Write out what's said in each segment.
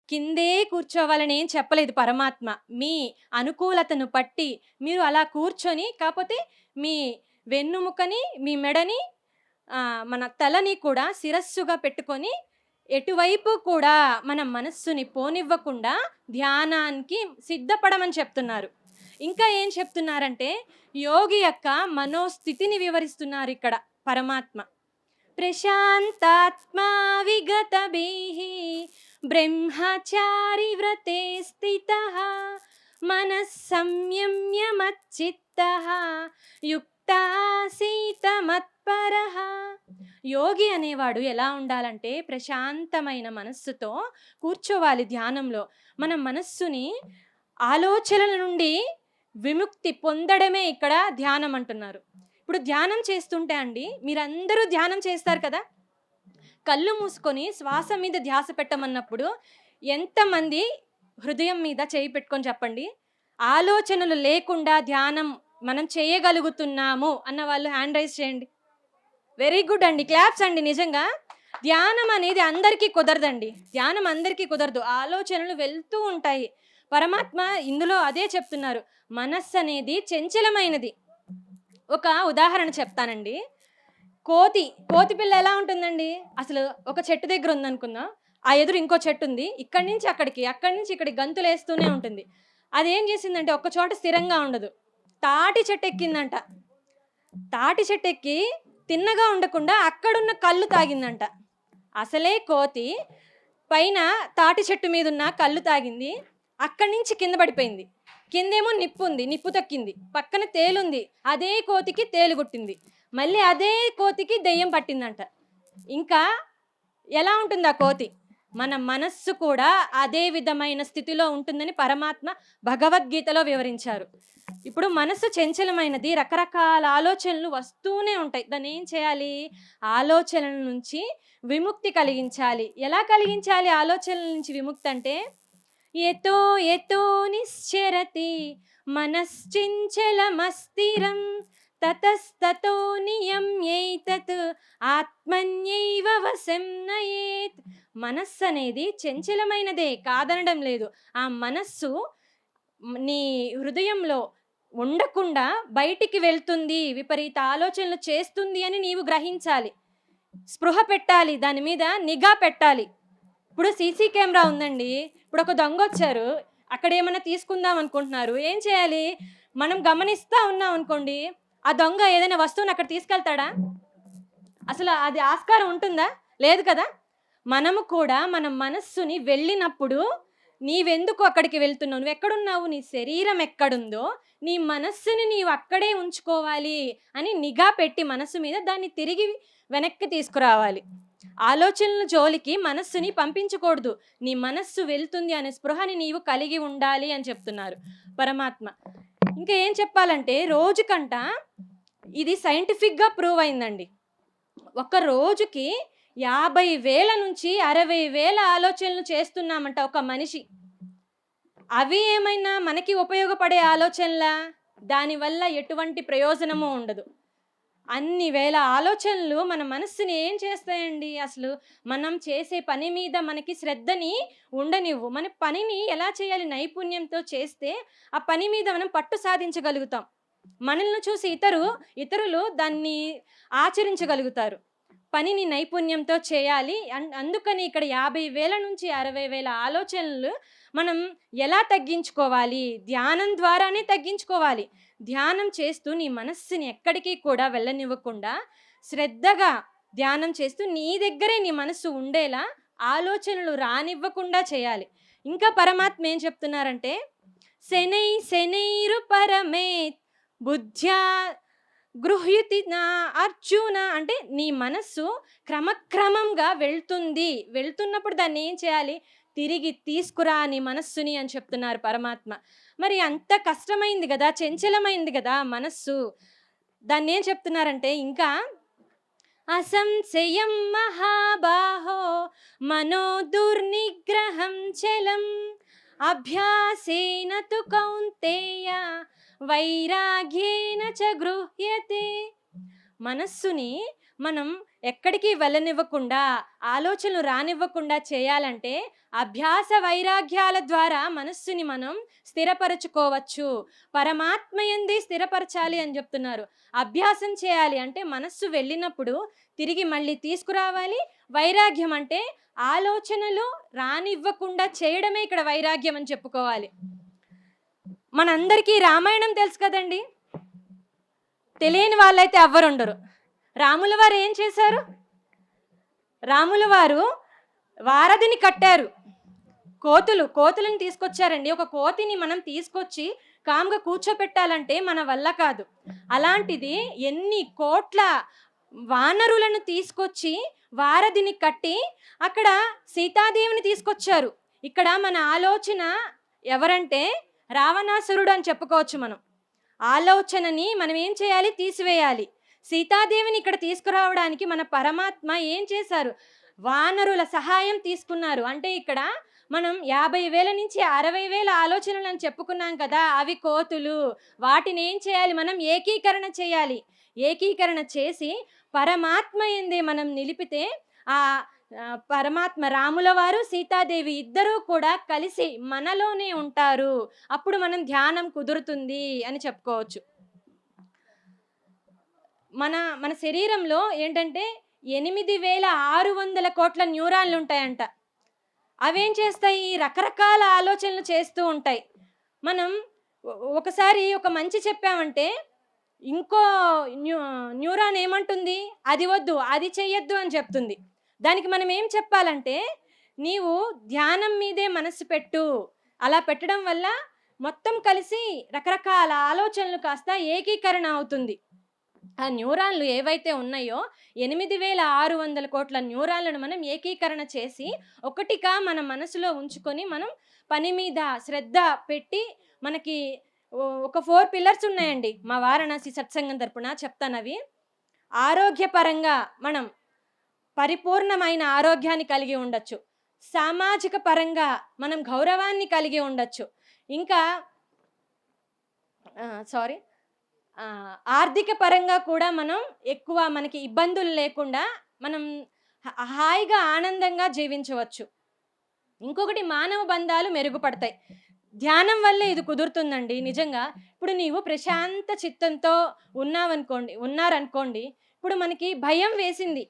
కిందే కూర్చోవాలని ఏం చెప్పలేదు పరమాత్మ. మీ అనుకూలతను పట్టి మీరు అలా కూర్చొని, కాపోతే మీ వెన్నుముకని, మీ మెడని, మన తలని కూడా శిరస్సుగా పెట్టుకొని, ఎటువైపు కూడా మన మనస్సుని పోనివ్వకుండా ధ్యానానికి సిద్ధపడమని చెప్తున్నారు. ఇంకా ఏం చెప్తున్నారంటే, యోగి యొక్క మనోస్థితిని వివరిస్తున్నారిక్కడ పరమాత్మ. ప్రశాంతాత్మా విగతభిః బ్రహ్మచారి వ్రతే స్థితః మనః సంయమ్య మచ్చిత్తః యుక్తాసీత మత్పరః. యోగి అనేవాడు ఎలా ఉండాలంటే ప్రశాంతమైన మనస్సుతో కూర్చోవాలి ధ్యానంలో. మన మనస్సుని ఆలోచనల నుండి విముక్తి పొందడమే ఇక్కడ ధ్యానం అంటున్నారు. ఇప్పుడు ధ్యానం చేస్తుంటే అండి, మీరందరూ ధ్యానం చేస్తారు కదా, కళ్ళు మూసుకొని శ్వాస మీద ధ్యాస పెట్టమన్నప్పుడు ఎంతమంది హృదయం మీద చేయి పెట్టుకొని చెప్పండి, ఆలోచనలు లేకుండా ధ్యానం మనం చేయగలుగుతున్నాము అన్న వాళ్ళు హ్యాండ్ రైజ్ చేయండి. వెరీ గుడ్ అండి, క్లాప్స్ అండి. నిజంగా ధ్యానం అనేది అందరికీ కుదరదండి, ధ్యానం అందరికీ కుదరదు, ఆలోచనలు వెళ్తూ ఉంటాయి. పరమాత్మ ఇందులో అదే చెప్తున్నారు, మనస్సు అనేది చంచలమైనది. ఒక ఉదాహరణ చెప్తానండి. కోతి పిల్ల ఎలా ఉంటుందండి, అసలు ఒక చెట్టు దగ్గర ఉందనుకుందాం, ఆ ఎదురు ఇంకో చెట్టు ఉంది, ఇక్కడి నుంచి అక్కడికి, అక్కడి నుంచి ఇక్కడికి గంతులు వేస్తూనే ఉంటుంది. అదేం చేసిందంటే ఒక్క చోట స్థిరంగా ఉండదు, తాటి చెట్టు ఎక్కిందంట. తాటి చెట్టు ఎక్కి తిన్నగా ఉండకుండా అక్కడున్న కళ్ళు తాగిందంట. అసలే కోతి పైన తాటి చెట్టు మీద ఉన్న కళ్ళు తాగింది, అక్కడి నుంచి కింద పడిపోయింది. కిందేమో నిప్పు ఉంది, నిప్పు తక్కింది, పక్కన తేలుంది, అదే కోతికి తేలు గుట్టింది, మళ్ళీ అదే కోతికి దెయ్యం పట్టిందంట. ఇంకా ఎలా ఉంటుంది ఆ కోతి? మన మనస్సు కూడా అదే విధమైన స్థితిలో ఉంటుందని పరమాత్మ భగవద్గీతలో వివరించారు. ఇప్పుడు మనస్సు చంచలమైనది, రకరకాల ఆలోచనలు వస్తూనే ఉంటాయి. దాన్ని ఏం చేయాలి? ఆలోచనల నుంచి విముక్తి కలిగించాలి. ఎలా కలిగించాలి ఆలోచనల నుంచి విముక్తి అంటే, యతో యతో నిశ్చరతి మనశ్చంచలమస్థిరం తతస్తతో నియమ్యైతత్ ఆత్మన్యైవ వశం నయేత్. మనస్సు అనేది చంచలమైనదే, కాదనడం లేదు. ఆ మనస్సు నీ హృదయంలో ఉండకుండా బయటికి వెళ్తుంది, విపరీత ఆలోచనలు చేస్తుంది అని నీవు గ్రహించాలి, స్పృహ పెట్టాలి, దాని మీద నిఘా పెట్టాలి. ఇప్పుడు సీసీ కెమెరా ఉందండి, ఇప్పుడు ఒక దొంగ వచ్చారు, అక్కడ ఏమైనా తీసుకుందాం అనుకుంటున్నారు, ఏం చేయాలి? మనం గమనిస్తూ ఉన్నాం అనుకోండి, ఆ దొంగ ఏదైనా వస్తువుని అక్కడ తీసుకెళ్తాడా? అసలు అది ఆస్కారం ఉంటుందా? లేదు కదా. మనము కూడా మన మనస్సుని వెళ్ళినప్పుడు, నీవెందుకు అక్కడికి వెళ్తున్నావు, నువ్వు ఎక్కడున్నావు, నీ శరీరం ఎక్కడుందో నీ మనస్సుని నీవు అక్కడే ఉంచుకోవాలి అని నిఘా పెట్టి మనస్సు మీద దాన్ని తిరిగి వెనక్కి తీసుకురావాలి. ఆలోచనల జోలికి మనస్సుని పంపించకూడదు, నీ మనస్సు వెళ్తుంది అనే స్పృహని నీవు కలిగి ఉండాలి అని చెప్తున్నారు పరమాత్మ. ఇంకా ఏం చెప్పాలంటే, రోజుకంట ఇది సైంటిఫిక్గా ప్రూవ్ అయిందండి, ఒక రోజుకి 50,000 నుంచి 60,000 ఆలోచనలు చేస్తున్నామంట ఒక మనిషి. అవి ఏమైనా మనకి ఉపయోగపడే ఆలోచనలా? దానివల్ల ఎటువంటి ప్రయోజనము ఉండదు. అన్ని వేల ఆలోచనలు మన మనస్సుని ఏం చేస్తాయండి? అసలు మనం చేసే పని మీద మనకి శ్రద్ధని ఉండనివ్వు. మన పనిని ఎలా చేయాలి నైపుణ్యంతో చేస్తే ఆ పని మీద మనం పట్టు సాధించగలుగుతాం. మనల్ని చూసి ఇతరులు దాన్ని ఆచరించగలుగుతారు. పనిని నైపుణ్యంతో చేయాలి. అందుకని ఇక్కడ 50,000 నుంచి 60,000 ఆలోచనలు మనం ఎలా తగ్గించుకోవాలి? ధ్యానం ద్వారానే తగ్గించుకోవాలి. ధ్యానం చేస్తూ నీ మనస్సుని ఎక్కడికి కూడా వెళ్ళనివ్వకుండా శ్రద్ధగా ధ్యానం చేస్తూ నీ దగ్గరే నీ మనస్సు ఉండేలా ఆలోచనలు రానివ్వకుండా చేయాలి. ఇంకా పరమాత్మ ఏం చెప్తున్నారంటే, శనైరు పరమేత్ బుద్ధ్యా గృహ్యతి నా అర్జున. అంటే నీ మనస్సు క్రమక్రమంగా వెళ్తున్నప్పుడు దాన్ని ఏం చేయాలి? తిరిగి తీసుకురా నీ మనస్సుని అని చెప్తున్నారు పరమాత్మ. మరి అంత కష్టమైంది కదా, చంచలమైంది కదా మనస్సు, దాన్ని ఏం చెప్తున్నారంటే, ఇంకా అసంశయం మహాబాహో మనో దుర్నిగ్రహం చలం అభ్యాసేన తు కౌంతేయ వైరాగ్యేన చ గృహ్యతే. మనస్సుని మనం ఎక్కడికి వెళ్ళనివ్వకుండా, ఆలోచనలు రానివ్వకుండా చేయాలంటే అభ్యాస వైరాగ్యాల ద్వారా మనస్సుని మనం స్థిరపరచుకోవచ్చు. పరమాత్మ యందే స్థిరపరచాలి అని చెప్తున్నారు. అభ్యాసం చేయాలి అంటే మనస్సు వెళ్ళినప్పుడు తిరిగి మళ్ళీ తీసుకురావాలి. వైరాగ్యం అంటే ఆలోచనలు రానివ్వకుండా చేయడమే ఇక్కడ వైరాగ్యం అని చెప్పుకోవాలి. మనందరికీ రామాయణం తెలుసు కదండి. తెలియని వాళ్ళైతే ఎవ్వరుండరు. రాముల వారు ఏం చేశారు? రాముల వారు వారధిని కట్టారు. కోతులను తీసుకొచ్చారండి. ఒక కోతిని మనం తీసుకొచ్చి కామ్గా కూర్చోపెట్టాలంటే మన వల్ల కాదు. అలాంటిది ఎన్ని కోట్ల వానరులను తీసుకొచ్చి వారధిని కట్టి అక్కడ సీతాదేవిని తీసుకొచ్చారు. ఇక్కడ మన ఆలోచన ఎవరంటే రావణాసురుడు అని చెప్పుకోవచ్చు. మనం ఆలోచనని మనం ఏం చేయాలి? తీసివేయాలి. సీతాదేవిని ఇక్కడ తీసుకురావడానికి మన పరమాత్మ ఏం చేశారు? వానరుల సహాయం తీసుకున్నారు. అంటే ఇక్కడ మనం 50,000 నుంచి 60,000 ఆలోచనలు అని చెప్పుకున్నాం కదా, అవి కోతులు. వాటిని ఏం చేయాలి? మనం ఏకీకరణ చేయాలి. ఏకీకరణ చేసి పరమాత్మ యందే మనం నిలిపితే ఆ పరమాత్మ రాముల వారు సీతాదేవి ఇద్దరూ కూడా కలిసి మనలోనే ఉంటారు. అప్పుడు మనం ధ్యానం కుదురుతుంది అని చెప్పుకోవచ్చు. మన శరీరంలో ఏంటంటే 8,600 కోట్ల న్యూరాన్లు ఉంటాయంట. అవేం చేస్తాయి? రకరకాల ఆలోచనలు చేస్తూ ఉంటాయి. మనం ఒకసారి ఒక మంచి చెప్పామంటే ఇంకో న్యూరాన్ ఏమంటుంది? అది వద్దు, అది చెయ్యొద్దు అని చెప్తుంది. దానికి మనం ఏం చెప్పాలంటే, నీవు ధ్యానం మీదే మనసు పెట్టు. అలా పెట్టడం వల్ల మొత్తం కలిసి రకరకాల ఆలోచనలు కాస్త ఏకీకరణ అవుతుంది. ఆ న్యూరాన్లు ఏవైతే ఉన్నాయో 8,600 కోట్ల న్యూరాన్లను మనం ఏకీకరణ చేసి ఒకటిగా మన మనసులో ఉంచుకొని మనం పని మీద శ్రద్ధ పెట్టి, మనకి ఒక 4 పిల్లర్స్ ఉన్నాయండి. మా వారణాసి సత్సంగం తరపున చెప్తాను. అవి ఆరోగ్యపరంగా మనం పరిపూర్ణమైన ఆరోగ్యాన్ని కలిగి ఉండొచ్చు. సామాజిక పరంగా మనం గౌరవాన్ని కలిగి ఉండొచ్చు. ఇంకా ఆర్థిక పరంగా కూడా మనం ఎక్కువ మనకి ఇబ్బందులు లేకుండా మనం హాయిగా ఆనందంగా జీవించవచ్చు. ఇంకొకటి మానవ బంధాలు మెరుగుపడతాయి. ధ్యానం వల్లే ఇది కుదురుతుందండి నిజంగా. ఇప్పుడు నీవు ప్రశాంత చిత్తంతో ఉన్నారనుకోండి. ఇప్పుడు మనకి భయం వేసింది.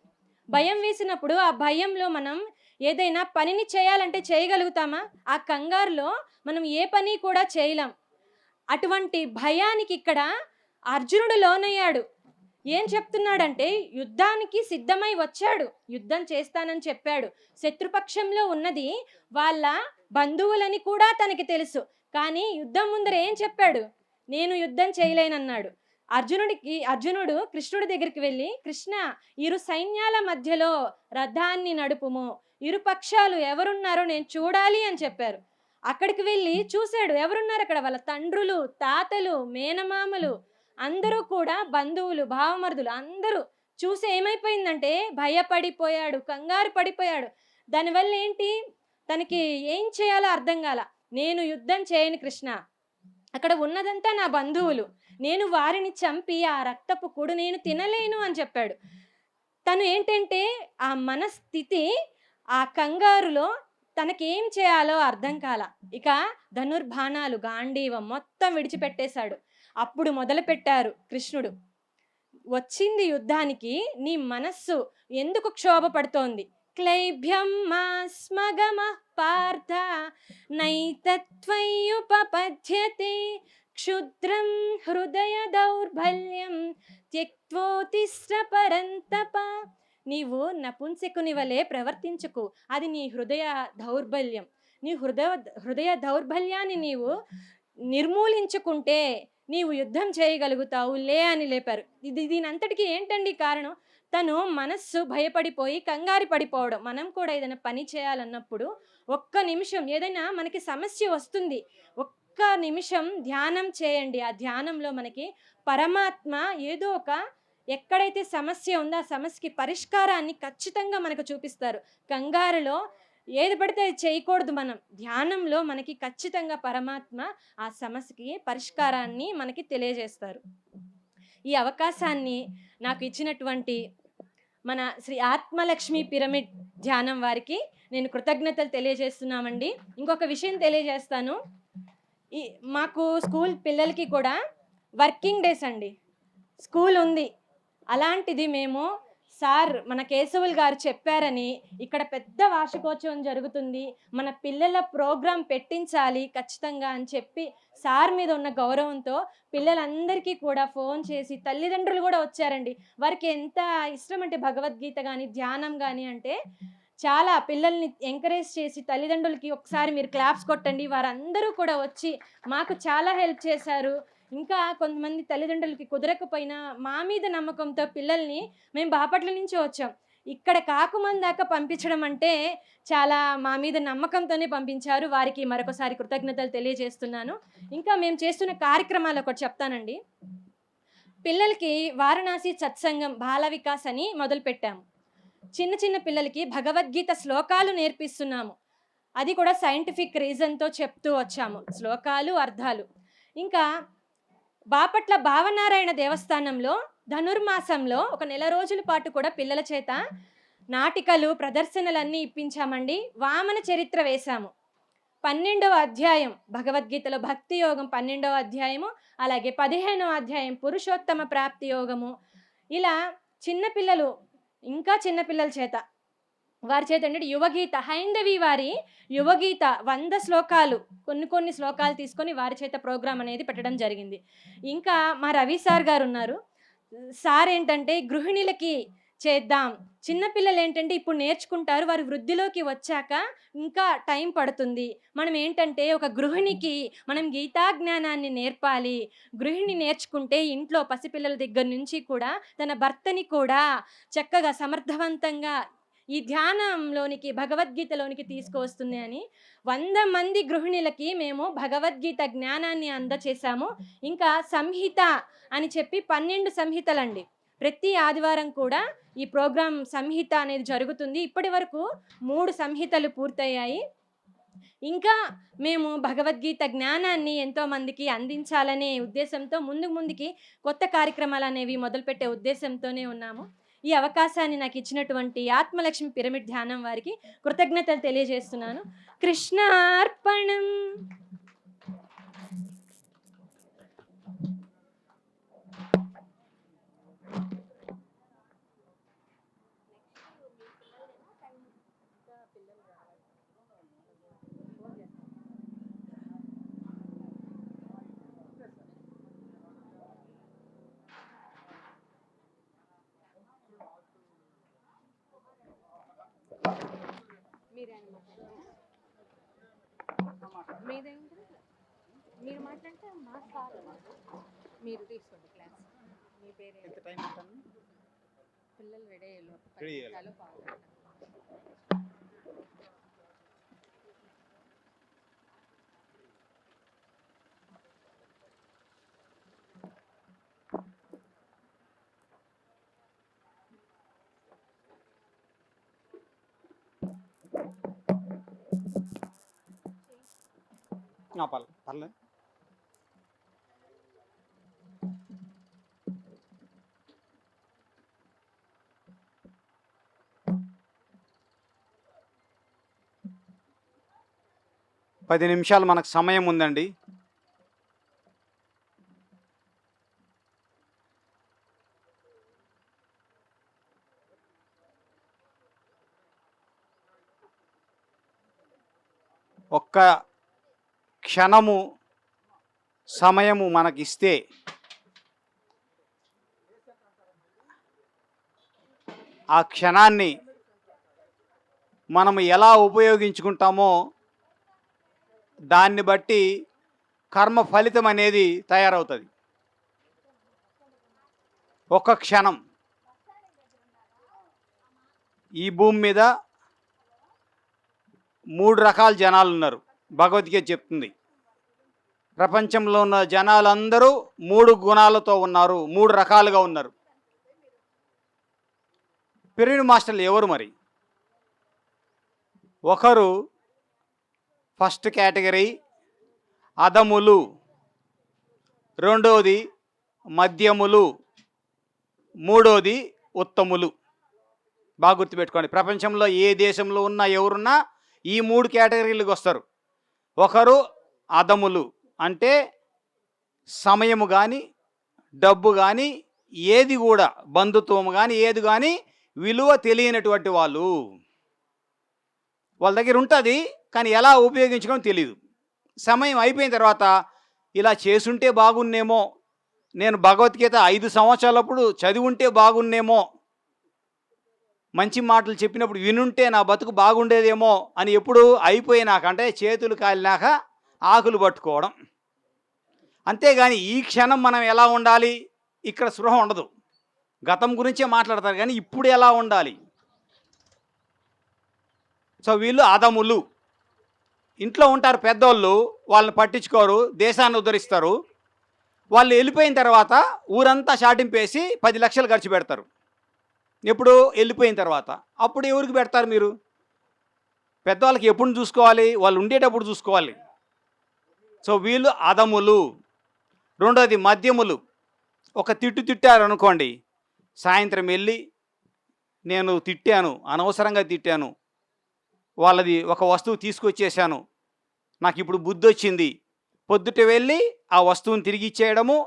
భయం వేసినప్పుడు ఆ భయంలో మనం ఏదైనా పనిని చేయాలంటే చేయగలుగుతామా? ఆ కంగారులో మనం ఏ పని కూడా చేయలేం. అటువంటి భయానికి ఇక్కడ అర్జునుడు లోనయ్యాడు. ఏం చెప్తున్నాడంటే, యుద్ధానికి సిద్ధమై వచ్చాడు. యుద్ధం చేస్తానని చెప్పాడు. శత్రుపక్షంలో ఉన్నది వాళ్ళ బంధువులని కూడా తనకి తెలుసు. కానీ యుద్ధం ముందర ఏం చెప్పాడు? నేను యుద్ధం చేయలేనన్నాడు. అర్జునుడు కృష్ణుడి దగ్గరికి వెళ్ళి, కృష్ణ, ఇరు సైన్యాల మధ్యలో రథాన్ని నడుపుము, ఇరు పక్షాలు ఎవరున్నారో నేను చూడాలి అని చెప్పారు. అక్కడికి వెళ్ళి చూశాడు. ఎవరున్నారు అక్కడ? వాళ్ళ తండ్రులు, తాతలు, మేనమామలు అందరూ కూడా బంధువులు, భావమరుదులు అందరూ చూసి ఏమైపోయిందంటే భయపడిపోయాడు, కంగారు పడిపోయాడు. దానివల్ల ఏంటి? తనకి ఏం చేయాలో అర్థం కాల. నేను యుద్ధం చేయను కృష్ణ, అక్కడ ఉన్నదంతా నా బంధువులు, నేను వారిని చంపి ఆ రక్తపు కూడు నేను తినలేను అని చెప్పాడు. తను ఏంటంటే ఆ మనస్థితి, ఆ కంగారులో తనకేం చేయాలో అర్థం కాల. ఇక ధనుర్బాణాలు, గాంధీవం మొత్తం విడిచిపెట్టేశాడు. అప్పుడు మొదలుపెట్టారు కృష్ణుడు, వచ్చింది యుద్ధానికి, నీ మనస్సు ఎందుకు క్షోభపడుతోంది? క్లైభ్యం మాస్మగమ పార్థ నైతత్వయుపపద్యతే క్షుద్రం హృదయ దౌర్బల్యం త్యక్తోతిష్ట పరంతప. నీవు నపుంసకుని వలె ప్రవర్తించుకు, అది నీ హృదయ దౌర్బల్యం. నీ హృదయ దౌర్బల్యాన్ని నీవు నిర్మూలించుకుంటే నీవు యుద్ధం చేయగలుగుతావు లే అని లేపారు. దీనంతటికీ ఏంటండి కారణం? తను మనస్సు భయపడిపోయి కంగారు పడిపోవడం. మనం కూడా ఏదైనా పని చేయాలన్నప్పుడు ఒక్క నిమిషం, ఏదైనా మనకి సమస్య వస్తుంది, ఒక్క నిమిషం ధ్యానం చేయండి. ఆ ధ్యానంలో మనకి పరమాత్మ ఏదో ఒక, ఎక్కడైతే సమస్య ఉందో ఆ సమస్యకి పరిష్కారాన్ని ఖచ్చితంగా మనకు చూపిస్తారు. కంగారులో ఏది పడితే అది చేయకూడదు. మనం ధ్యానంలో మనకి ఖచ్చితంగా పరమాత్మ ఆ సమస్యకి పరిష్కారాన్ని మనకి తెలియజేస్తారు. ఈ అవకాశాన్ని నాకు ఇచ్చినటువంటి మన శ్రీ ఆత్మలక్ష్మి పిరమిడ్ ధ్యానం వారికి నేను కృతజ్ఞతలు తెలియజేస్తున్నామండి. ఇంకొక విషయం తెలియజేస్తాను. ఈ మాకు స్కూల్ పిల్లలకి కూడా వర్కింగ్ డేస్ అండి. స్కూల్ ఉంది. అలాంటిది మేము సార్ మన కేశవులు గారు చెప్పారని ఇక్కడ పెద్ద వార్షికోత్సవం జరుగుతుంది, మన పిల్లల ప్రోగ్రాం పెట్టించాలి ఖచ్చితంగా అని చెప్పి సార్ మీద ఉన్న గౌరవంతో పిల్లలందరికీ కూడా ఫోన్ చేసి, తల్లిదండ్రులు కూడా వచ్చారండి. వారికి ఎంత ఇష్టం అంటే భగవద్గీత కానీ ధ్యానం కానీ అంటే చాలా పిల్లల్ని ఎంకరేజ్ చేసి తల్లిదండ్రులకి ఒకసారి మీరు క్లాప్స్ కొట్టండి, వారందరూ కూడా వచ్చి మాకు చాలా హెల్ప్ చేశారు. ఇంకా కొంతమంది తల్లిదండ్రులకి కుదరకపోయినా మా మీద నమ్మకంతో పిల్లల్ని మేము బాపట్ల నుంచి వచ్చాం, ఇక్కడ కాకుమంది దాకా పంపించడం అంటే చాలా మా మీద నమ్మకంతోనే పంపించారు. వారికి మరొకసారి కృతజ్ఞతలు తెలియజేస్తున్నాను. ఇంకా మేము చేస్తున్న కార్యక్రమాలు ఒకటి చెప్తానండి. పిల్లలకి వారణాసి సత్సంగం బాల వికాస్ అని మొదలుపెట్టాము. చిన్న చిన్న పిల్లలకి భగవద్గీత శ్లోకాలు నేర్పిస్తున్నాము. అది కూడా సైంటిఫిక్ రీజన్తో చెప్తూ వచ్చాము, శ్లోకాలు అర్థాలు. ఇంకా బాపట్ల భావనారాయణ దేవస్థానంలో ధనుర్మాసంలో ఒక నెల రోజుల పాటు కూడా పిల్లల చేత నాటికలు ప్రదర్శనలన్నీ ఇప్పించామండి. వామన చరిత్ర వేశాము. 12వ అధ్యాయం భగవద్గీతలో భక్తి యోగం 12వ అధ్యాయము, అలాగే 15వ అధ్యాయం పురుషోత్తమ ప్రాప్తి యోగము. ఇలా చిన్నపిల్లలు, ఇంకా చిన్నపిల్లల చేత వారి చేత అంటే యువగీత, హైందవి వారి యువగీత 100 శ్లోకాలు, కొన్ని శ్లోకాలు తీసుకొని వారి చేత ప్రోగ్రాం అనేది పెట్టడం జరిగింది. ఇంకా మా రవి సార్ గారు ఉన్నారు. సార్ ఏంటంటే గృహిణులకి చేద్దాం, చిన్నపిల్లలు ఏంటంటే ఇప్పుడు నేర్చుకుంటారు, వారు వృద్ధిలోకి వచ్చాక ఇంకా టైం పడుతుంది. మనం ఏంటంటే ఒక గృహిణికి మనం గీతా జ్ఞానాన్ని నేర్పాలి. గృహిణి నేర్చుకుంటే ఇంట్లో పసిపిల్లల దగ్గర నుంచి కూడా తన భర్తని కూడా చక్కగా సమర్థవంతంగా ఈ ధ్యానంలోనికి భగవద్గీతలోనికి తీసుకువస్తుంది అని 100 మంది గృహిణులకి మేము భగవద్గీత జ్ఞానాన్ని అందచేశాము. ఇంకా సంహిత అని చెప్పి 12 సంహితలండి. ప్రతి ఆదివారం కూడా ఈ ప్రోగ్రాం సంహిత అనేది జరుగుతుంది. ఇప్పటి వరకు 3 సంహితలు పూర్తయ్యాయి. ఇంకా మేము భగవద్గీత జ్ఞానాన్ని ఎంతో మందికి అందించాలనే ఉద్దేశంతో ముందుకి కొత్త కార్యక్రమాలు అనేవి మొదలుపెట్టే ఉద్దేశంతోనే ఉన్నాము. ఈ అవకాశాన్ని నాకు ఇచ్చినటువంటి ఆత్మలక్ష్మి పిరమిడ్ ధ్యానం వారికి కృతజ్ఞతలు తెలియజేస్తున్నాను. కృష్ణార్పణం. మీరు మాట్లాడితే మాకు కాదు, మీరు తీసుకోండి క్లాస్. మీ పేరు పిల్లలు రెడీ అయ్యారు. పర్లేదు. పది నిమిషాలు మనకు సమయం ఉందండి. ఒక్క క్షణము సమయము మనకిస్తే ఆ క్షణాన్ని మనము ఎలా ఉపయోగించుకుంటామో దాన్ని బట్టి కర్మ ఫలితం అనేది తయారవుతుంది. ఒక్క క్షణం ఈ భూమి మీద 3 రకాల జనాలు ఉన్నారు. భగవద్గీత చెప్తుంది, ప్రపంచంలో ఉన్న జనాలందరూ 3 గుణాలతో ఉన్నారు, 3 రకాలుగా ఉన్నారు. పిరమిడ్ మాస్టర్లు ఎవరు మరి? ఒకరు ఫస్ట్ కేటగిరీ అధములు, రెండోది మధ్యములు, మూడోది ఉత్తములు. బాగా గుర్తుపెట్టుకోండి. ప్రపంచంలో ఏ దేశంలో ఉన్నా ఎవరున్నా ఈ 3 కేటగిరీలకు వస్తారు. ఒకరు అధములు, అంటే సమయము కానీ, డబ్బు కానీ, ఏది కూడా బంధుత్వం కానీ ఏది కానీ విలువ తెలియనటువంటి వాళ్ళు. వాళ్ళ దగ్గర ఉంటుంది, కానీ ఎలా ఉపయోగించుకోవడం తెలియదు. సమయం అయిపోయిన తర్వాత ఇలా చేసుంటే బాగున్నేమో, నేను భగవద్గీత 5 సంవత్సరాలప్పుడు చదివి ఉంటే బాగున్నేమో, మంచి మాటలు చెప్పినప్పుడు వినుంటే నా బతుకు బాగుండేదేమో అని ఎప్పుడు అయిపోయినాక, అంటే చేతులు కాలినాక ఆకులు పట్టుకోవడం. అంతేగాని ఈ క్షణం మనం ఎలా ఉండాలి ఇక్కడ స్పృహ ఉండదు. గతం గురించే మాట్లాడతారు కానీ ఇప్పుడు ఎలా ఉండాలి. సో వీళ్ళు అధములు. ఇంట్లో ఉంటారు పెద్దోళ్ళు, వాళ్ళని పట్టించుకోరు, దేశాన్ని ఉద్ధరిస్తారు. వాళ్ళు వెళ్ళిపోయిన తర్వాత ఊరంతా షాటింపేసి 10 లక్షలు ఖర్చు పెడతారు. ఎప్పుడు వెళ్ళిపోయిన తర్వాత. అప్పుడు ఎవరికి పెడతారు మీరు? పెద్దవాళ్ళకి ఎప్పుడు చూసుకోవాలి? వాళ్ళు ఉండేటప్పుడు చూసుకోవాలి. సో వీళ్ళు అధములు. రెండోది మద్యములు. ఒక తిట్టారు అనుకోండి, సాయంత్రం వెళ్ళి నేను తిట్టాను, అనవసరంగా తిట్టాను, వాళ్ళది ఒక వస్తువు తీసుకొచ్చేసాను, నాకు ఇప్పుడు బుద్ధి వచ్చింది, పొద్దుట వెళ్ళి ఆ వస్తువుని తిరిగి ఇచ్చేయడము,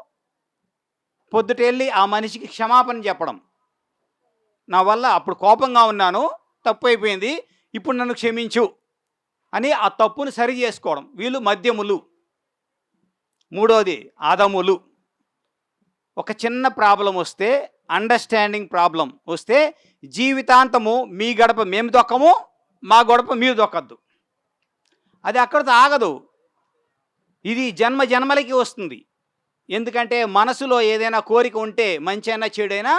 పొద్దుట వెళ్ళి ఆ మనిషికి క్షమాపణ చెప్పడం, నా వల్ల అప్పుడు కోపంగా ఉన్నాను, తప్పు అయిపోయింది, ఇప్పుడు నన్ను క్షమించు అని ఆ తప్పును సరి చేసుకోవడం. వీళ్ళు మద్యములు. మూడోది అధములు. ఒక చిన్న ప్రాబ్లం వస్తే, అండర్స్టాండింగ్ ప్రాబ్లం వస్తే జీవితాంతము మీ గడప మేము దొక్కము, మా గడప మీరు దొక్కద్దు. అది అక్కడితో ఆగదు, ఇది జన్మ జన్మలకి వస్తుంది. ఎందుకంటే మనసులో ఏదైనా కోరిక ఉంటే, మంచి అయినా చెడైనా,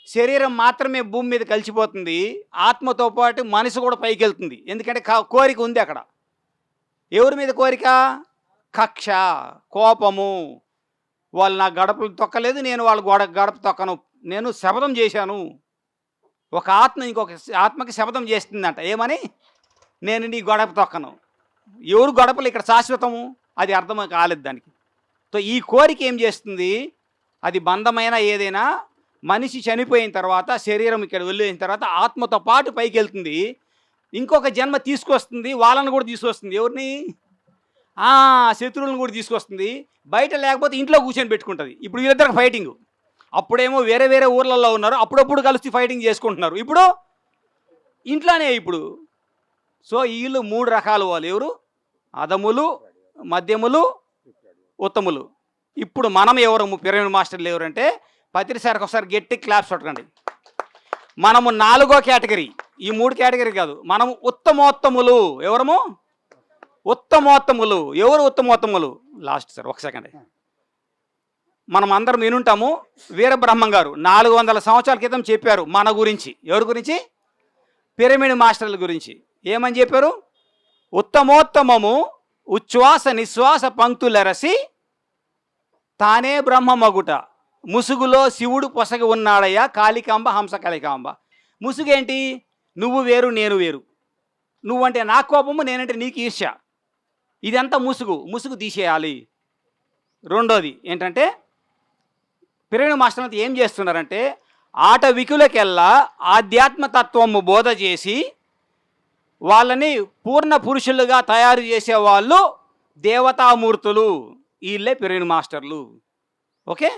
శరీరం మాత్రమే భూమి మీద కలిసిపోతుంది, ఆత్మతో పాటు మనసు కూడా పైకి వెళ్తుంది. ఎందుకంటే కోరిక ఉంది అక్కడ. ఎవరి మీద కోరిక? కక్ష, కోపము. వాళ్ళు నా గడపలు తొక్కలేదు, నేను వాళ్ళ గడప తొక్కను, నేను శపథం చేశాను. ఒక ఆత్మ ఇంకొక ఆత్మకి శపథం చేస్తుందంట, ఏమని? నేను నీ గడప తొక్కను. ఎవరు గడపలు ఇక్కడ శాశ్వతము? అది అర్థం కాలేదు దానికి. సో ఈ కోరిక ఏం చేస్తుంది? అది బంధమైన ఏదైనా మనిషి చనిపోయిన తర్వాత, శరీరం ఇక్కడ వెళ్ళిన తర్వాత ఆత్మతో పాటు పైకి వెళ్తుంది, ఇంకొక జన్మ తీసుకొస్తుంది, వాళ్ళని కూడా తీసుకొస్తుంది. ఎవరిని? శత్రువులను కూడా తీసుకొస్తుంది. బయట లేకపోతే ఇంట్లో కూర్చొని పెట్టుకుంటుంది. ఇప్పుడు వీళ్ళిద్దరికి ఫైటింగ్. అప్పుడేమో వేరే వేరే ఊర్లలో ఉన్నారు, అప్పుడప్పుడు కలిసి ఫైటింగ్ చేసుకుంటున్నారు. ఇప్పుడు ఇంట్లోనే. ఇప్పుడు సో వీళ్ళు 3 రకాలు వాళ్ళు. ఎవరు? అధములు, మధ్యములు, ఉత్తములు. ఇప్పుడు మనం ఎవరు? పిరమిడ్ మాస్టర్లు ఎవరంటే, పత్రిసారికి ఒకసారి గట్టి క్లాప్స్ కొట్టకండి. మనము 4వ కేటగిరీ. ఈ 3 కేటగిరీ కాదు, మనము ఉత్తమోత్తములు. ఎవరము? ఉత్తమోత్తములు. ఎవరు ఉత్తమోత్తములు? లాస్ట్ సార్, ఒక సెకండ్. మనం అందరం వినుంటాము, వీరబ్రహ్మం గారు 400 సంవత్సరాల క్రితం చెప్పారు మన గురించి. ఎవరి గురించి? పిరమిడ్ మాస్టర్ల గురించి. ఏమని చెప్పారు? ఉత్తమోత్తమము ఉచ్ఛ్వాస నిశ్వాస పంక్తులరసి తానే బ్రహ్మమగుట, ముసుగులో శివుడు పొసగి ఉన్నాడయ్యా, కాళికాంబ హంస కాళికాంబ. ముసుగేంటి? నువ్వు వేరు, నేను వేరు. నువ్వంటే నా కోపము, నేనంటే నీకు ఈర్ష్య. ఇదంతా ముసుగు తీసేయాలి. రెండోది ఏంటంటే, పిరమిడ్ మాస్టర్లు ఏం చేస్తున్నారంటే, ఆటవికులకెల్లా ఆధ్యాత్మతత్వము బోధ చేసి వాళ్ళని పూర్ణ పురుషులుగా తయారు చేసేవాళ్ళు దేవతామూర్తులు. వీళ్ళే పిరమిడ్ మాస్టర్లు. ఓకే.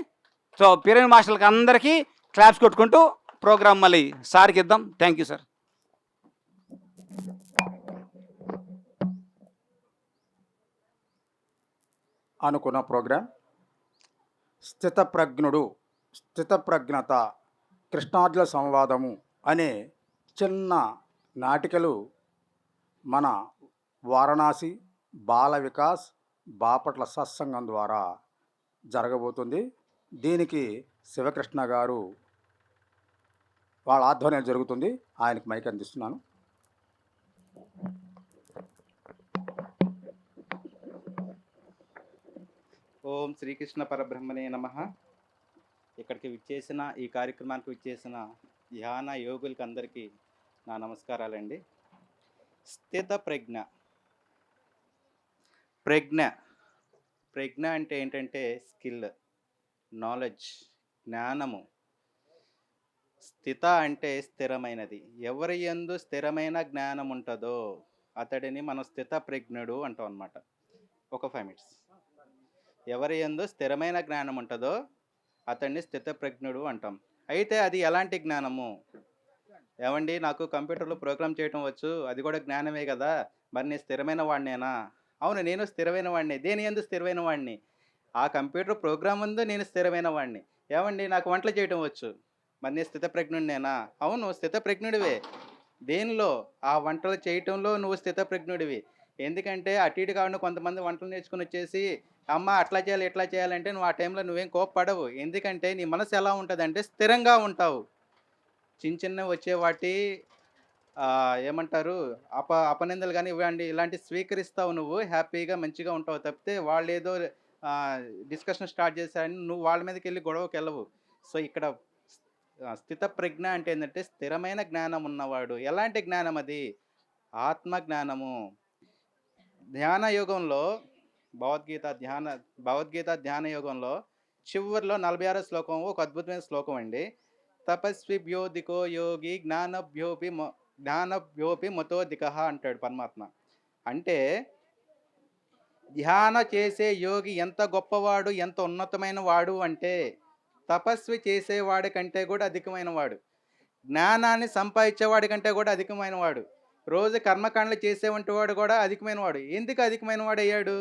సో పిరమిడ్ మాస్టర్లకి అందరికీ క్లాప్స్ కొట్టుకుంటూ ప్రోగ్రామ్ మళ్ళీ సార్కి ఇద్దాం. Thank you sir. అనుకున్న ప్రోగ్రాం స్థితప్రజ్ఞుడు, స్థితప్రజ్ఞత, కృష్ణార్జున సంవాదము అనే చిన్న నాటికలు మన వారణాసి బాల వికాస్ బాపట్ల సత్సంగం ద్వారా జరగబోతుంది. దీనికి శివకృష్ణ గారు వాళ్ళ ఆధ్వర్యంలో జరుగుతుంది. ఆయనకు మైక్ అందిస్తున్నాను. ఓం శ్రీకృష్ణ పరబ్రహ్మణే నమః. ఇక్కడికి విచ్చేసిన, ఈ కార్యక్రమానికి విచ్చేసిన ధ్యాన యోగులకి అందరికీ నా నమస్కారాలండి. స్థిత ప్రజ్ఞ. ప్రజ్ఞ అంటే ఏంటంటే స్కిల్, నాలెడ్జ్, జ్ఞానము. స్థిత అంటే స్థిరమైనది. ఎవరి యందు స్థిరమైన జ్ఞానం ఉంటదో అతడిని మనం స్థిత ప్రజ్ఞుడు అంటాం అన్నమాట. ఒక 5 మినిట్స్. ఎవరి యందు స్థిరమైన జ్ఞానం ఉంటదో అతన్ని స్థిత ప్రజ్ఞుడు అంటాం. అయితే అది ఎలాంటి జ్ఞానము? ఏవండి నాకు కంప్యూటర్‌లో ప్రోగ్రామ్ చేయటం వచ్చు. అది కూడా జ్ఞానమే గదా! మరి నేను స్థిరమైన వాడినేనా? అవును. నేను స్థిరమైన వాడినే. దేని యందు స్థిరమైన వాడిని? ఆ కంప్యూటర్ ప్రోగ్రామ్ ముందు నేను స్థిరమైన వాడిని. ఏవండి నాకు వంటలు చేయటం వచ్చు. మరి నేను స్థితప్రజ్ఞుడినేనా? అవును. స్థితప్రజ్ఞుడివే. దేనిలో? ఆ వంటలు చేయటంలో నువ్వు స్థితప్రజ్ఞుడివి. ఎందుకంటే అటు ఇటు కాకుండా కొంతమంది వంటలు నేర్చుకొనొచ్చేసి, అమ్మ అట్లా చేయాలి, ఇట్లా చేయాలంటే నువ్వు ఆ టైంలో నువ్వేం కోప్పడవు. ఎందుకంటే నీ మనసు ఎలా ఉంటదంటే స్థిరంగా ఉంటావు. చిన్నవి వచ్చే వాటి ఏమంటారు? అపనిందలు గాని ఇవ్వండి ఇలాంటివి స్వీకరిస్తావు నువ్వు. హ్యాపీగా మంచిగా ఉంటావు తప్పితే వాళ్ళేదో డిస్కషన్ స్టార్ట్ చేశారని నువ్వు వాళ్ళ మీదకెళ్ళి గొడవకెళ్ళవు. సో, ఇక్కడ స్థితప్రజ్ఞ అంటే ఏందంటే స్థిరమైన జ్ఞానం ఉన్నవాడు. ఎలాంటి జ్ఞానం అది? ఆత్మ జ్ఞానము. ధ్యాన యోగంలో భగవద్గీత ధ్యాన యోగంలో చివర్లో 46 శ్లోకం ఒక అద్భుతమైన శ్లోకం అండి. తపస్విభ్యోధికో యోగి జ్ఞానభ్యోపి మతోధికః అంటాడు పరమాత్మ. అంటే ధ్యాన చేసే యోగి ఎంత గొప్పవాడు, ఎంత ఉన్నతమైన వాడు అంటే తపస్వి చేసేవాడి కంటే కూడా అధికమైన వాడు. జ్ఞానాన్ని సంపాదించేవాడి కంటే కూడా అధికమైన వాడు. రోజు కర్మకాండలు చేసేవంటి వాడు కూడా అధికమైన వాడు. ఎందుకు అధికమైన వాడయ్యాడు?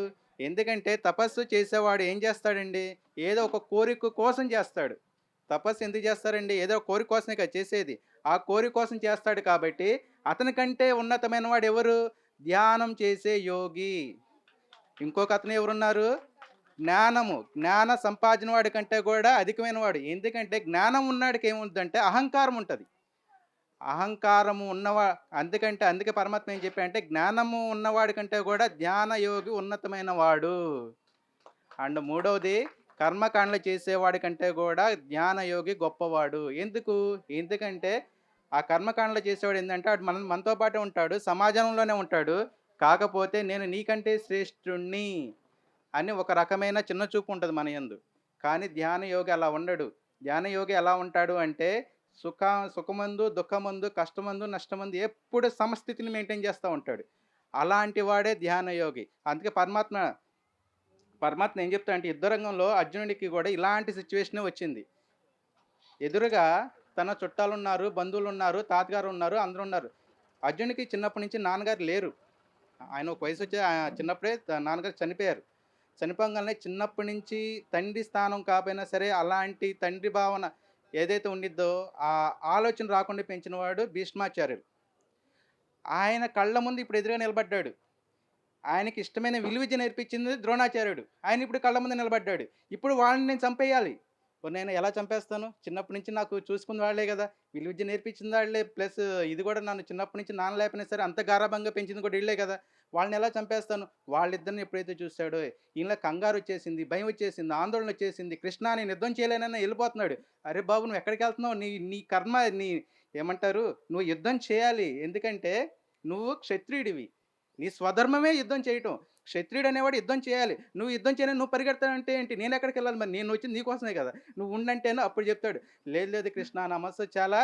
ఎందుకంటే తపస్సు చేసేవాడు ఏం చేస్తాడండి? ఏదో ఒక కోరిక కోసం చేస్తాడు. తపస్సు ఎందుకు చేస్తారండి? ఏదో ఒక కోరిక కోసమే కదా చేసేది. ఆ కోరిక కోసం చేస్తాడు కాబట్టి అతనికంటే ఉన్నతమైన వాడు ఎవరు? ధ్యానం చేసే యోగి. ఇంకొక అతను ఎవరున్నారు? జ్ఞాన సంపాదన వాడి కంటే కూడా అధికమైన వాడు. ఎందుకంటే జ్ఞానం ఉన్నవాడికి ఏముందంటే అహంకారం ఉంటుంది. అహంకారము ఉన్నవా అందుకే పరమాత్మ ఏం చెప్పాడంటే జ్ఞానము ఉన్నవాడి కంటే కూడా ధ్యాన యోగి ఉన్నతమైన వాడు. అండ్ మూడవది కర్మకాండలు చేసేవాడి కంటే కూడా జ్ఞాన యోగి గొప్పవాడు. ఎందుకంటే ఆ కర్మకాండలు చేసేవాడు ఏంటంటే వాడు మనతో పాటే ఉంటాడు, సమాజంలోనే ఉంటాడు. కాకపోతే నేను నీకంటే శ్రేష్ఠుణ్ణి అని ఒక రకమైన చిన్న చూపు ఉంటుంది మన యందు. కానీ ధ్యాన యోగి అలా ఉండడు. ధ్యాన యోగి ఎలా ఉంటాడు అంటే సుఖమందు, దుఃఖమందు, కష్టమందు, నష్టమందు ఎప్పుడు సమస్థితిని మెయింటైన్ చేస్తూ ఉంటాడు. అలాంటి వాడే ధ్యాన యోగి. అందుకే పరమాత్మ ఏం చెప్తాడంటే యుద్ధరంగంలో అర్జునుడికి కూడా ఇలాంటి సిచ్యువేషనే వచ్చింది. ఎదురుగా తన చుట్టాలున్నారు, బంధువులున్నారు, తాతగారు ఉన్నారు, అందరూ ఉన్నారు. అర్జునుడికి చిన్నప్పటి నుంచి నాన్నగారు లేరు. ఆయన ఒక వయసు వచ్చి చిన్నప్పుడే నాన్నగారు చనిపోయారు. చనిపోగానే చిన్నప్పటి నుంచి తండ్రి స్థానం కాకపోయినా సరే అలాంటి తండ్రి భావన ఏదైతే ఉండిద్దో ఆ ఆలోచన రాకుండా పెంచినవాడు భీష్మాచార్యులు. ఆయన కళ్ళ ముందు ఇప్పుడు ఎదురుగా నిలబడ్డాడు. ఆయనకి ఇష్టమైన విలువిద్య నేర్పించింది ద్రోణాచార్యుడు. ఆయన ఇప్పుడు కళ్ళ ముందు నిలబడ్డాడు. ఇప్పుడు వాళ్ళని నేను చంపేయాలి. నేను ఎలా చంపేస్తాను? చిన్నప్పటి నుంచి నాకు చూసుకున్న వాళ్ళే కదా, విలువిద్య నేర్పించిన వాళ్ళే, ప్లస్ ఇది కూడా నన్ను చిన్నప్పటి నుంచి నాన్న లేకపోయినా సరే అంత గారాబంగా పెంచింది కూడా వీళ్ళే కదా, వాళ్ళని ఎలా చంపేస్తాను? వాళ్ళిద్దరిని ఎప్పుడైతే చూశాడో ఈయన కంగారు వచ్చేసింది, భయం వచ్చేసింది, ఆందోళన వచ్చేసింది. కృష్ణ నేను యుద్ధం చేయలేనని వెళ్ళిపోతున్నాడు. అరే బాబు నువ్వు ఎక్కడికి వెళ్తున్నావు? నీ నీ కర్మ నీ ఏమంటారు? నువ్వు యుద్ధం చేయాలి. ఎందుకంటే నువ్వు క్షత్రియుడివి. నీ స్వధర్మమే యుద్ధం చేయటం. క్షత్రియుడు అనేవాడు యుద్ధం చేయాలి. నువ్వు యుద్ధం చేయని నువ్వు పరిగెడతానంటే ఏంటి? నేను ఎక్కడికి వెళ్ళాలి? మరి నేను వచ్చింది నీకోసమే కదా, నువ్వు ఉండంటేనో అప్పుడు చెప్తాడు. లేదు కృష్ణ నా మనసు చాలా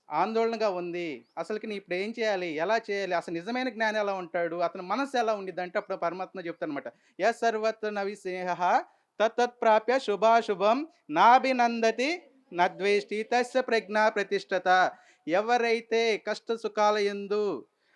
ఆందోళనగా ఉంది. అసలుకి నీ ఇప్పుడు ఏం చేయాలి? ఎలా చేయాలి? అసలు నిజమైన జ్ఞానం ఎలా ఉంటాడు? అతని మనసు ఎలా ఉండిద్ది అంటే అప్పుడు పరమాత్మ చెప్తానమాట. యస్ సర్వత్ర నవిస్నేహ తత్తత్ ప్రాప్య శుభాశుభం నాభినందతి నద్వేష్టి తస్య ప్రజ్ఞా ప్రతిష్టత. ఎవరైతే కష్ట సుఖాల యందు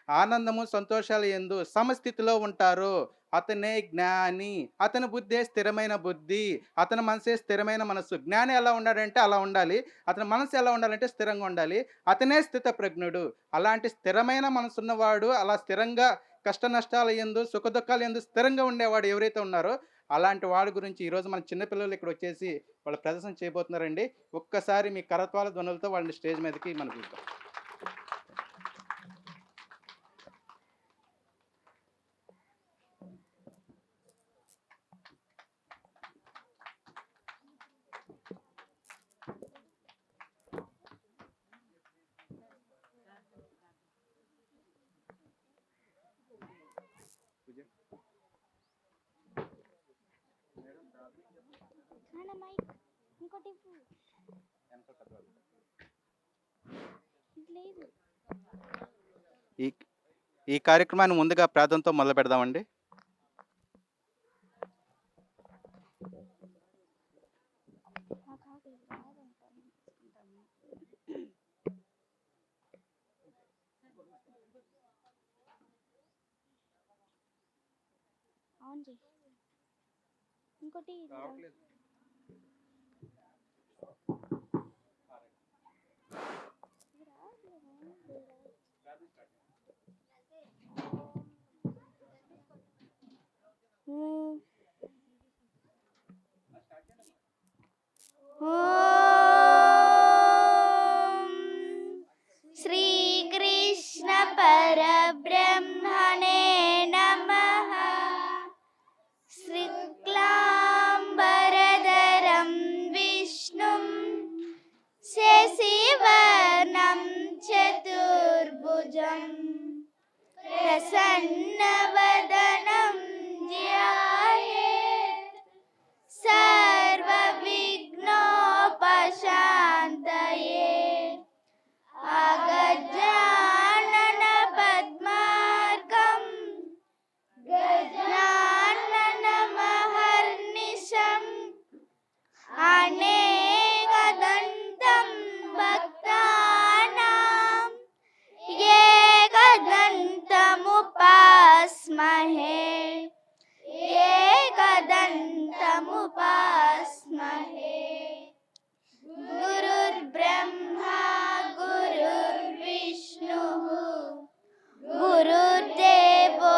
ఆనందము సంతోషాల యందు సమస్థితిలో ఉంటారో అతనే జ్ఞాని. అతని బుద్ధే స్థిరమైన బుద్ధి, అతని మనసే స్థిరమైన మనస్సు. జ్ఞాని ఎలా ఉండాలంటే అలా ఉండాలి, అతని మనసు ఎలా ఉండాలంటే స్థిరంగా ఉండాలి. అతనే స్థిత ప్రజ్ఞుడు. అలాంటి స్థిరమైన మనసున్నవాడు, అలా స్థిరంగా కష్ట నష్టాల యందు సుఖ దుఃఖాల యందు స్థిరంగా ఉండేవాడు ఎవరైతే ఉన్నారో అలాంటి వాడి గురించి ఈరోజు మన చిన్నపిల్లలు ఇక్కడ వచ్చేసి వాళ్ళు ప్రదర్శన చేయబోతున్నారండి. ఒక్కసారి మీ కరత్వాల ధ్వనులతో వాళ్ళని స్టేజ్ మీదకి మనం చూద్దాం. మైక్ ఇంకోటి ఇవ్వు. ఈ ఈ కార్యక్రమాన్ని ముందుగా ప్రార్థనతో మొదలు పెడదామండి. ఇంకోటి శ్రీకృష్ణ పరబ్రహ్మణే నమః. శుక్లాంబరధరం విష్ణుం శశివర్ణం చతుర్భుజం ప్రసన్నవదనం ధ్యాయేత్ సర్వవిఘ్నోపశాంతయే. అగజానన పద్మార్కం గజాననమహర్నిశం అనేకదంతం భక్తానాం ఏకదంతముపాస్మహే. ఏకదంతముపాస్మహే. గురుర్బ్రహ్మా గురుర్విష్ణుః గురుర్దేవో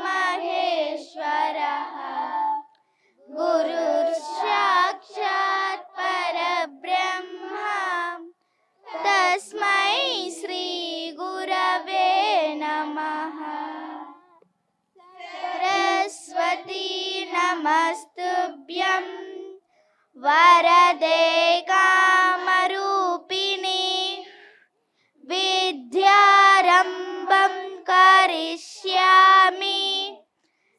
మహేశ్వరః. గురుర్సాక్షాత్ పరబ్రహ్మ తస్మై శ్రీ గురవే నమః. సరస్వతీ నమస్తుభ్యం వరదే కామరూపిణి విద్యారంభం కరిష్యామి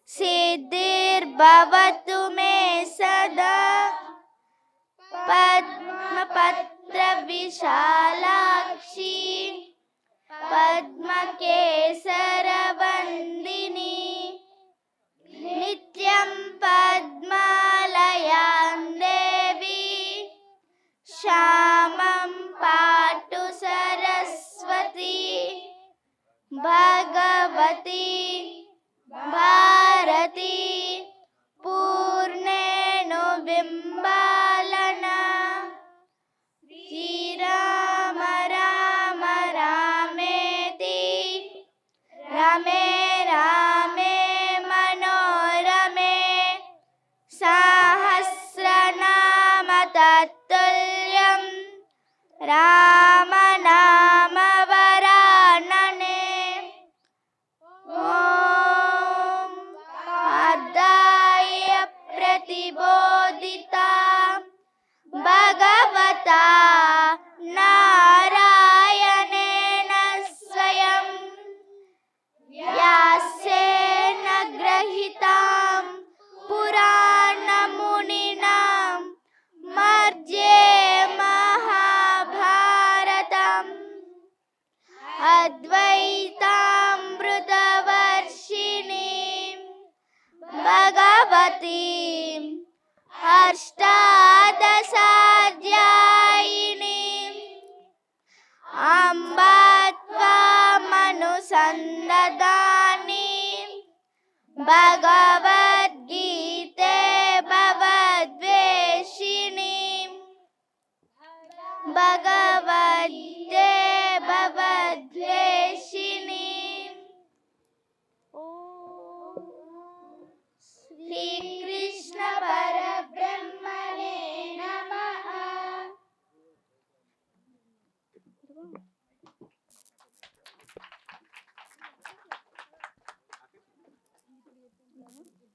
సిద్ధిర్భవతు మే సదా. పద్మపత్ర విశాలాక్షి పద్మకేసరవందిని నిత్యం పద్మాలయాం దేవి శ్యామం పాటు సరస్వతి భగవతి భారతి పూర్ణేను బింబాలన. శ్రీరామ రామ రామేతి రమే రామే మనోరమే సహస్రనామ తత్తుల్యం రామనామ వరాననే. ఓం పార్థాయ ప్రతిబోధితా భగవతా నారాయణేన స్వయం వ్యాసేన గ్రహీతాం పురాణమునినా మధ్యే మహాభారతం అద్వైతామృతవర్షిణీం భగవతీం అష్టాదశాధ్యాయినీం అంబ త్వామనుసందదాని భగవద్గీతే భవద్వేషిణీం భగవద్గీతే భవద్వేషిణీం. శ్రీకృష్ణ పరబ్రహ్మణే నమః.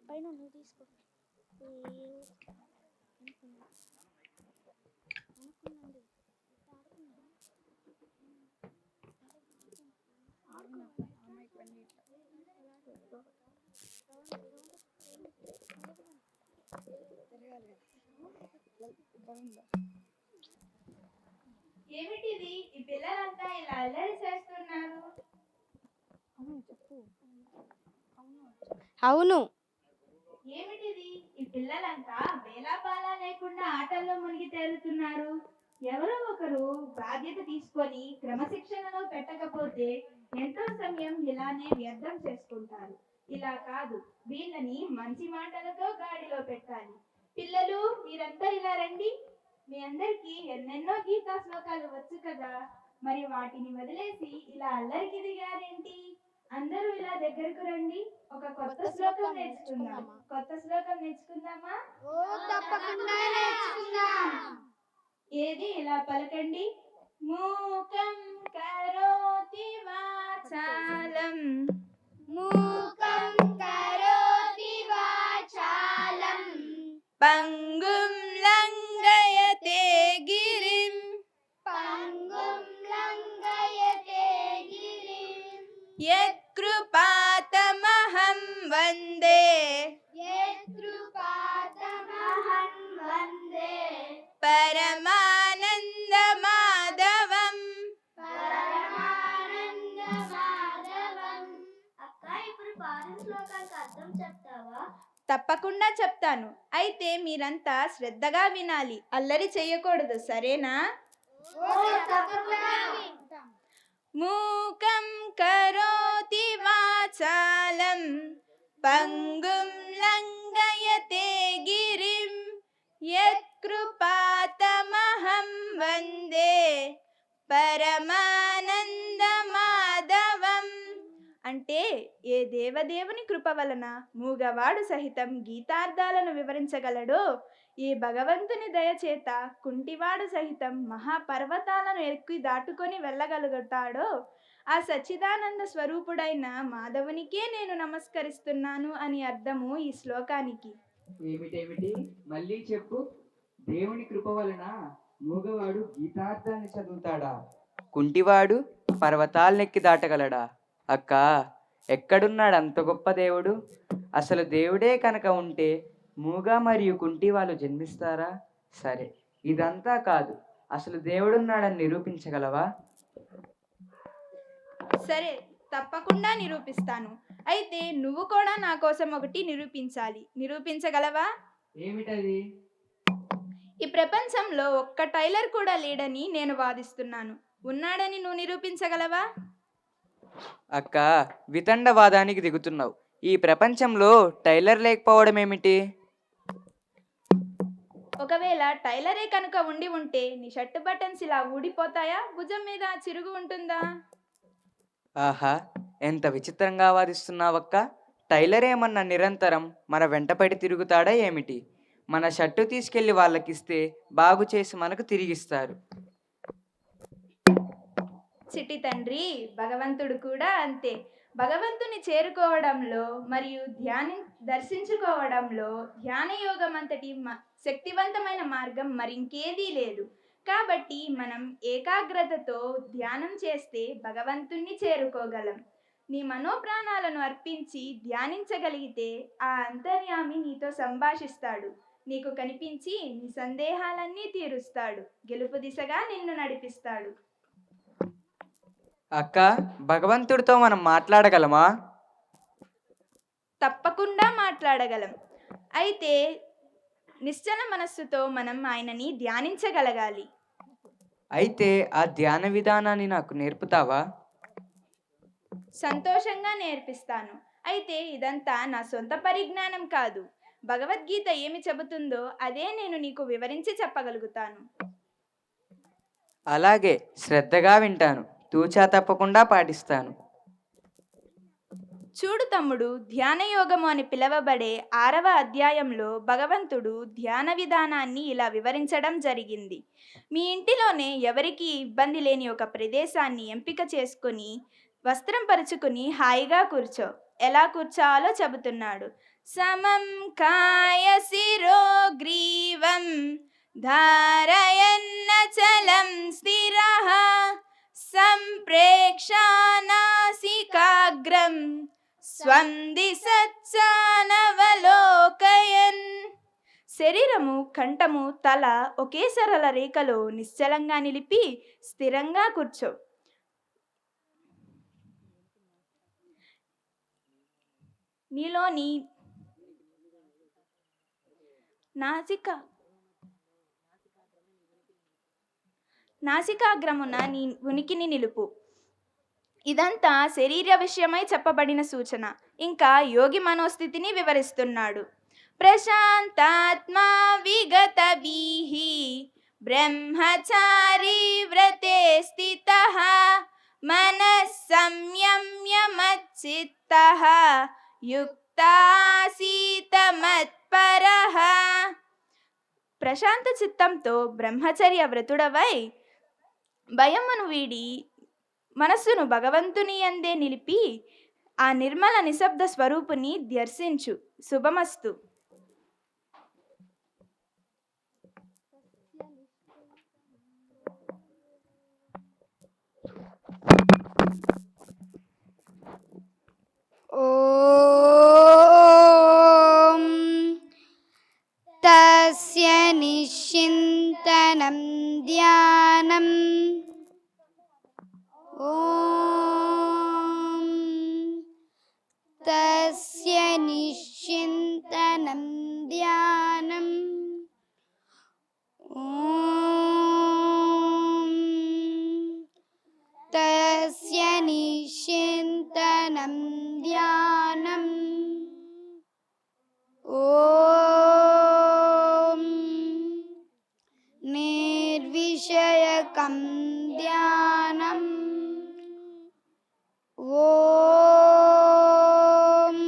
పైన నువ్వు తీసుకో. ఏమిటిది ఈ పిల్లలంతా ఇలా అల్లరి చేస్తున్నారు? అవును. ఏమిటిది ఈ పిల్లలంతా వేలాపాలా లేకుండా ఆటల్లో మునిగి తేలుతున్నారు? ఎవరో ఒకరు బాధ్యత తీసుకొని క్రమశిక్షణలో పెట్టకపోతే ఎంతో సమయం ఇలానే వ్యర్థం చేసుకుంటారు. ఇలా కాదు, వీళ్ళని మంచి మాటలతో గాడిలో పెట్టాలి. పిల్లలు, మీరంతా ఇలా రండి. మీ అందరికీ ఎన్నెన్నో గీతా శ్లోకాలు వచ్చు కదా, మరి వాటిని వదిలేసి ఇలా అల్లరికి దిగారేంటి? అందరూ ఇలా దగ్గరకు రండి. ఒక కొత్త శ్లోకం నేర్చుకుందాం. కొత్త శ్లోకం నేర్చుకుందామా? తప్పకుండా నేర్చుకుందాం. ఏది ఇలా పలకండి. మూకం కరోతి వాచాలం మూకం కరోతి వాచాలం పంగుం లంఘయతే గిరిం పంగుం లంఘయతే గిరిం యత్కృపాతమహం వందే యత్కృపాతమహం వందే పరమానందమాధవం. పరమానందమాధవం. అక్క, ఇప్పుడు పాడిన శ్లోకానికి అర్థం చెప్తావా? తప్పకుండా చెప్తాను. అయితే మీరంతా శ్రద్ధగా వినాలి, అల్లరి చేయకూడదు, సరేనా? తప్పకుండా వింటాం. మూకం కరోతి వాచాలం పంగుం లంఘయతే గిరిం యత్కృపాతమహం వందే పరమానందమాధవం. అంటే ఏ దేవదేవుని కృప వలన మూగవాడు సహితం గీతార్థాలను వివరించగలడో, ఏ భగవంతుని దయచేత కుంటివాడు సహితం మహాపర్వతాలను ఎక్కి దాటుకొని వెళ్ళగలుగుతాడో, ఆ సచ్చిదానంద స్వరూపుడైన మాధవునికే నేను నమస్కరిస్తున్నాను అని అర్థము ఈ శ్లోకానికి. ఏమిటేమిటి మళ్ళీ చెప్పు. దేవుని కృప వలన మూగవాడు గీతార్థాన్ని చదువుతాడా? కుంటివాడు పర్వతాలనెక్కి దాటగలడా? అక్క, ఎక్కడున్నాడు అంత గొప్ప దేవుడు? అసలు దేవుడే కనుక ఉంటే మూగ మరియు కుంటి వాళ్ళు జన్మిస్తారా? సరే, ఇదంతా కాదు, అసలు దేవుడున్నాడని నిరూపించగలవా? సరే, తప్పకుండా నిరూపిస్తాను. అయితే నువ్వు కూడా నా కోసం ఒకటి నిరూపించాలి. నిరూపించగలవా? ఏమిటది? ఈ ప్రపంచంలో ఒక్క టైలర్ కూడా లేడని నేను వాదిస్తున్నాను. ఉన్నాడని నువ్వు నిరూపించగలవా? అక్క, వితండవాదానికి దిగుతున్నావు. ఈ ప్రపంచంలో టైలర్ లేకపోవడం ఏమిటి? ఒకవేళ టైలరే కనుక ఉండి ఉంటే నీ షర్ట్ బటన్స్ ఇలా ఊడిపోతాయా? భుజం మీద చిరుగు ఉంటుందా? ఆహా, ఎంత విచిత్రంగా వాదిస్తున్నావక్క. టైలర్ ఏమన్నా నిరంతరం మన వెంటపడి తిరుగుతాడా ఏమిటి? మన షర్టు తీసుకెళ్లి వాళ్ళకిస్తే బాగు చేసి మనకు తిరిగిస్తారు. చిట్టి తండ్రి, భగవంతుడు కూడా అంతే. భగవంతుని చేరుకోవడంలో మరియు దర్శించుకోవడంలో ధ్యాన యోగం అంతటి శక్తివంతమైన మార్గం మరింకేదీ లేదు. కాబట్టి మనం ఏకాగ్రతతో ధ్యానం చేస్తే భగవంతుణ్ణి చేరుకోగలం. నీ మనోప్రాణాలను అర్పించి ధ్యానించగలిగితే ఆ అంతర్యామి నీతో సంభాషిస్తాడు. నీకు కనిపించి నీ సందేహాలన్నీ తీరుస్తాడు. గెలుపు దిశగా నిన్ను నడిపిస్తాడు. అక్క, భగవంతుడితో మనం మాట్లాడగలమా? తప్పకుండా మాట్లాడగలం. అయితే నిశ్చల మనస్సుతో మనం ఆయనని ధ్యానించగలగాలి. అయితే ఆ ధ్యాన విధానాన్ని నాకు నేర్పుతావా? సంతోషంగా నేర్పిస్తాను. అయితే ఇదంతా నా సొంత పరిజ్ఞానం కాదు. భగవద్గీత ఏమి చెబుతుందో అదే నేను నీకు వివరించి చెప్పగలుగుతాను. అలాగే, శ్రద్ధగా వింటాను. తూచా తప్పకుండా పాటిస్తాను. చూడు తమ్ముడు, ధ్యాన యోగము అని పిలువబడే 6వ అధ్యాయంలో భగవంతుడు ధ్యాన విధానాన్ని ఇలా వివరించడం జరిగింది. మీ ఇంటిలోనే ఎవరికీ ఇబ్బంది లేని ఒక ప్రదేశాన్ని ఎంపిక చేసుకుని వస్త్రం పరుచుకుని హాయిగా కూర్చో. ఎలా కూర్చోవాలో చెబుతున్నాడు. సమం కాయ శిరో గ్రీవం ధారయన్నచలం స్థిరః సంప్రేక్షానాసికాగ్రం స్వం దిశచ్చానవలోకయన్ శరీరము, కంఠము, తల ఒకే సరళ రేఖలో నిశ్చలంగా నిలిపి స్థిరంగా కూర్చో. నీలోని నాసికాగ్రమున నీ ఉనికిని నిలుపు. ఇదంతా శరీర విషయమై చెప్పబడిన సూచన. ఇంకా యోగి మనోస్థితిని వివరిస్తున్నాడు. ప్రశాంతాత్మా విగత వీహి బ్రహ్మచారి వ్రతే స్థితః మనః సంయమ్య మచ్చిత్తః యుక్తాసీత మత్పరః. ప్రశాంత చిత్తంతో బ్రహ్మచర్య వ్రతుడవై భయమును వీడి మనస్సును భగవంతుని యందే నిలిపి ఆ నిర్మల నిశ్శబ్ద స్వరూపుని దర్శించు. శుభమస్తు. ఓం తస్య నిశ్చింతనం ధ్యానం. ఓం తస్య నిశ్చింతనం ధ్యానం. ఓం తస్య నిశ్చింతనం ధ్యానం. ఓం నిర్విషయకం ధ్యానం. ఓం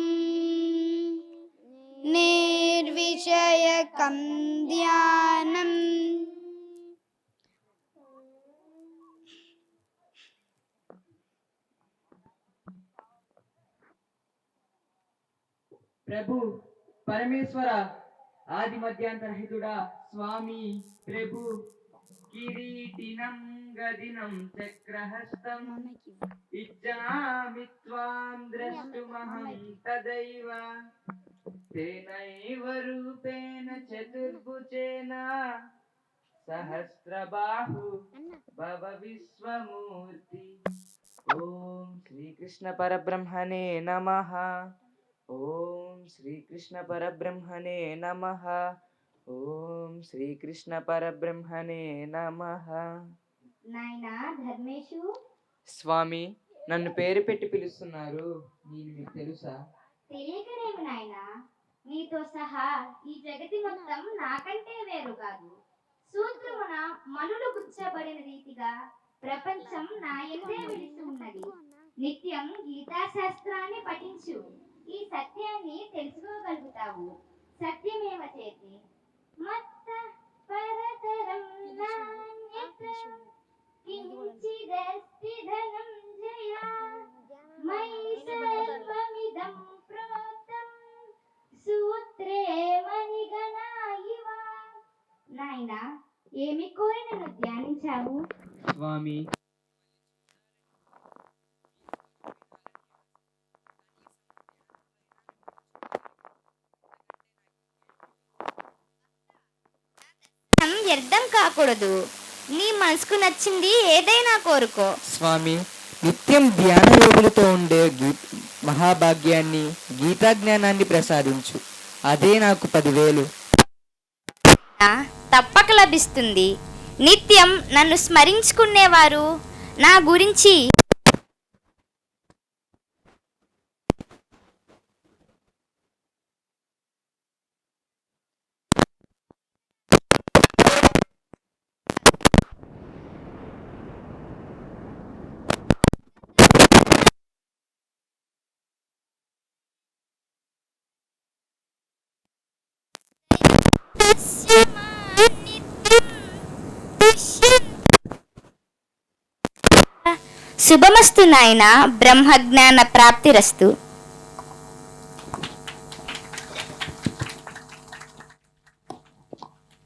నిర్విషయకం ధ్యానం. ప్రభు, పరమేశ్వర, ఆది మధ్యాంతరహితుడా, స్వామి, ప్రభు, కిరీటినం గదినం చక్రహస్తం ఇచ్చామి త్వాం ద్రష్టుమహం తదైవ తేనైవ రూపేణ చతుర్భుజేన సహస్రబాహు భవ విశ్వమూర్తి. ఓం శ్రీకృష్ణ పరబ్రహ్మణే నమః. ఓం శ్రీకృష్ణ పరబ్రహ్మణే నమః. ఓం శ్రీకృష్ణ పరబ్రహ్మణే నమః. నాయనా ధర్మేశు, స్వామి, నన్ను పేరు పెట్టి పిలుస్తున్నారు, నేను మీకు తెలుసా? తెలియకనేమి నాయనా, నీతో సహా ఈ జగతి మొత్తం నాకంటే వేరు కాదు. సూత్రమున మనులు గుచ్చబడిన రీతిగా ప్రపంచం నా ఎందే విడిసి ఉన్నది. నిత్యం గీతాశాస్త్రాన్ని పఠించు, ఈ సత్యాన్ని తెలుసుకోగలుగుతావు. సత్యమేవ చేతి మత్త పరతరం నాన్యత కించిదస్తి ధనంజయ మయి సర్వమిదం ప్రోక్తం సూత్రే మణిగణా ఇవ. నాయనా, ఏమి కోరి నన్ను ధ్యానించావు? స్వామి, వ్యర్థం కాకూడదు. నీ మనసుకు నచ్చింది ఏదైనా కోరుకో. స్వామి, నిత్యం ధ్యాన యోగులతో ఉండే మహాభాగ్యాన్ని, గీతా జ్ఞానాన్ని ప్రసాదించు. అదే నాకు 10,000. తప్పక లభిస్తుంది. నిత్యం నన్ను స్మరించుకునేవారు నా గురించి శుభమస్తు నాయన. బ్రహ్మజ్ఞాన ప్రాప్తిరస్తు.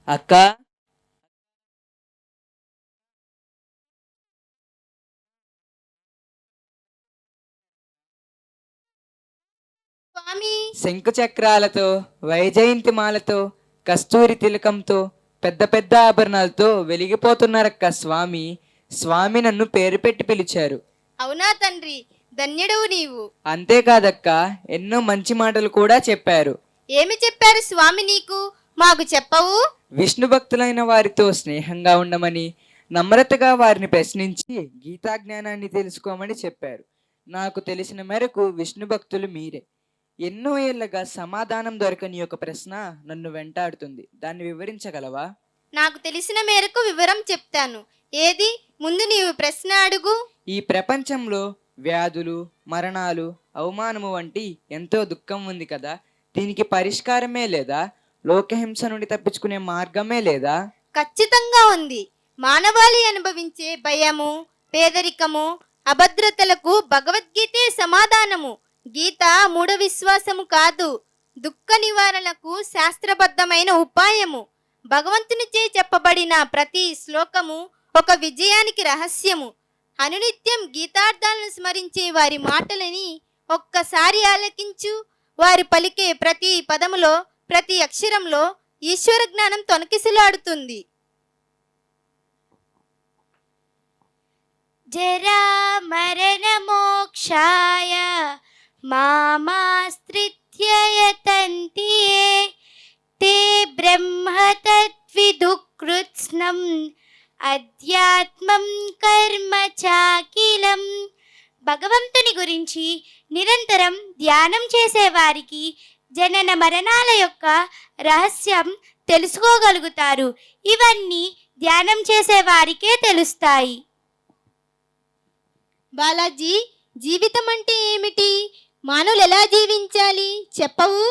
అక్క, స్వామి, శంకు చక్రాలతో, వైజయంతి మాలతో కస్తూరి తిలకంతో పెద్ద పెద్ద ఆభరణాలతో వెలిగిపోతున్నారక్క స్వామి. స్వామి నన్ను పేరు పెట్టి పిలిచారు. అవునా తండ్రి, ధన్యుడవు నీవు. అంతేకాదక్క, ఎన్నో మంచి మాటలు కూడా చెప్పారు. ఏమి చెప్పారు స్వామి నీకు? మాకు చెప్పవు? విష్ణు భక్తులైన వారితో స్నేహంగా ఉండమని, నమ్రతగా వారిని ప్రశ్నించి గీతా జ్ఞానాన్ని తెలుసుకోమని చెప్పారు. నాకు తెలిసిన మేరకు విష్ణు భక్తులు మీరే. ఎన్నో ఏళ్లగా సమాధానం దొరకని ఒక ప్రశ్న నన్ను వెంటాడుతుంది. దాన్ని వివరించగలవా? నాకు తెలిసిన మేరకు వివరం చెప్తాను. ఏది, ముందు నీవు ప్రశ్న అడుగు. ఈ ప్రపంచంలో వ్యాధులు, మరణాలు, అవమానము వంటి ఎంతో దుఃఖం ఉంది కదా, దీనికి పరిష్కారమే లేదా? లోకహింస నుండి తప్పించుకునే మార్గమే లేదా? ఖచ్చితంగా ఉంది. మానవాళి అనుభవించే భయము, పేదరికము, అభద్రతలకు భగవద్గీతే సమాధానము. గీత మూఢ విశ్వాసము కాదు, దుఃఖ నివారణకు శాస్త్రబద్ధమైన ఉపాయము. భగవంతునిచే చెప్పబడిన ప్రతి శ్లోకము ఒక విజయానికి రహస్యము. అనునిత్యం గీతార్థాలను స్మరించే వారి మాటలని ఒక్కసారి ఆలకించు. వారు పలికే ప్రతి పదములో, ప్రతి అక్షరంలో ఈశ్వర జ్ఞానం తొణకిసలాడుతుంది. జరా మరణ మోక్షాయ మామాశ్రిత్య యతంతి యే తే బ్రహ్మ తద్విదుఃకృత్స్నం అధ్యాత్మం కర్మ చాకిలం. భగవంతుని గురించి నిరంతరం ధ్యానం చేసేవారికి జనన మరణాల యొక్క రహస్యం తెలుసుకోగలుగుతారు. ఇవన్నీ ధ్యానం చేసేవారికే తెలుస్తాయి. బాలాజీ, జీవితం అంటే ఏమిటి? మానవులు ఎలా జీవించాలి చెప్పవు?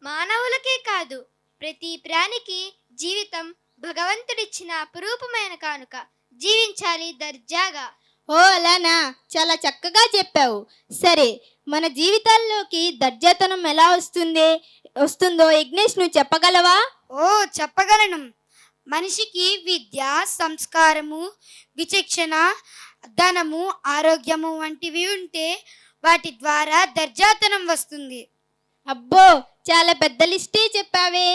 మానవులకే కాదు, ప్రతి ప్రాణికి జీవితం భగవంతుడిచ్చిన అపురూపమైన కానుక. జీవించాలి దర్జాగా. ఓ అలానా, చాలా చక్కగా చెప్పావు. సరే, మన జీవితాల్లోకి దర్జాతనం ఎలా వస్తుందో యజ్ఞేష్ నువ్వు చెప్పగలవా? ఓ చెప్పగలను. మనిషికి విద్య, సంస్కారము, విచక్షణ, ధనము, ఆరోగ్యము వంటివి ఉంటే వాటి ద్వారా దర్జాతనం వస్తుంది. అబ్బో, చాలా పెద్ద లిస్టే చెప్పావే.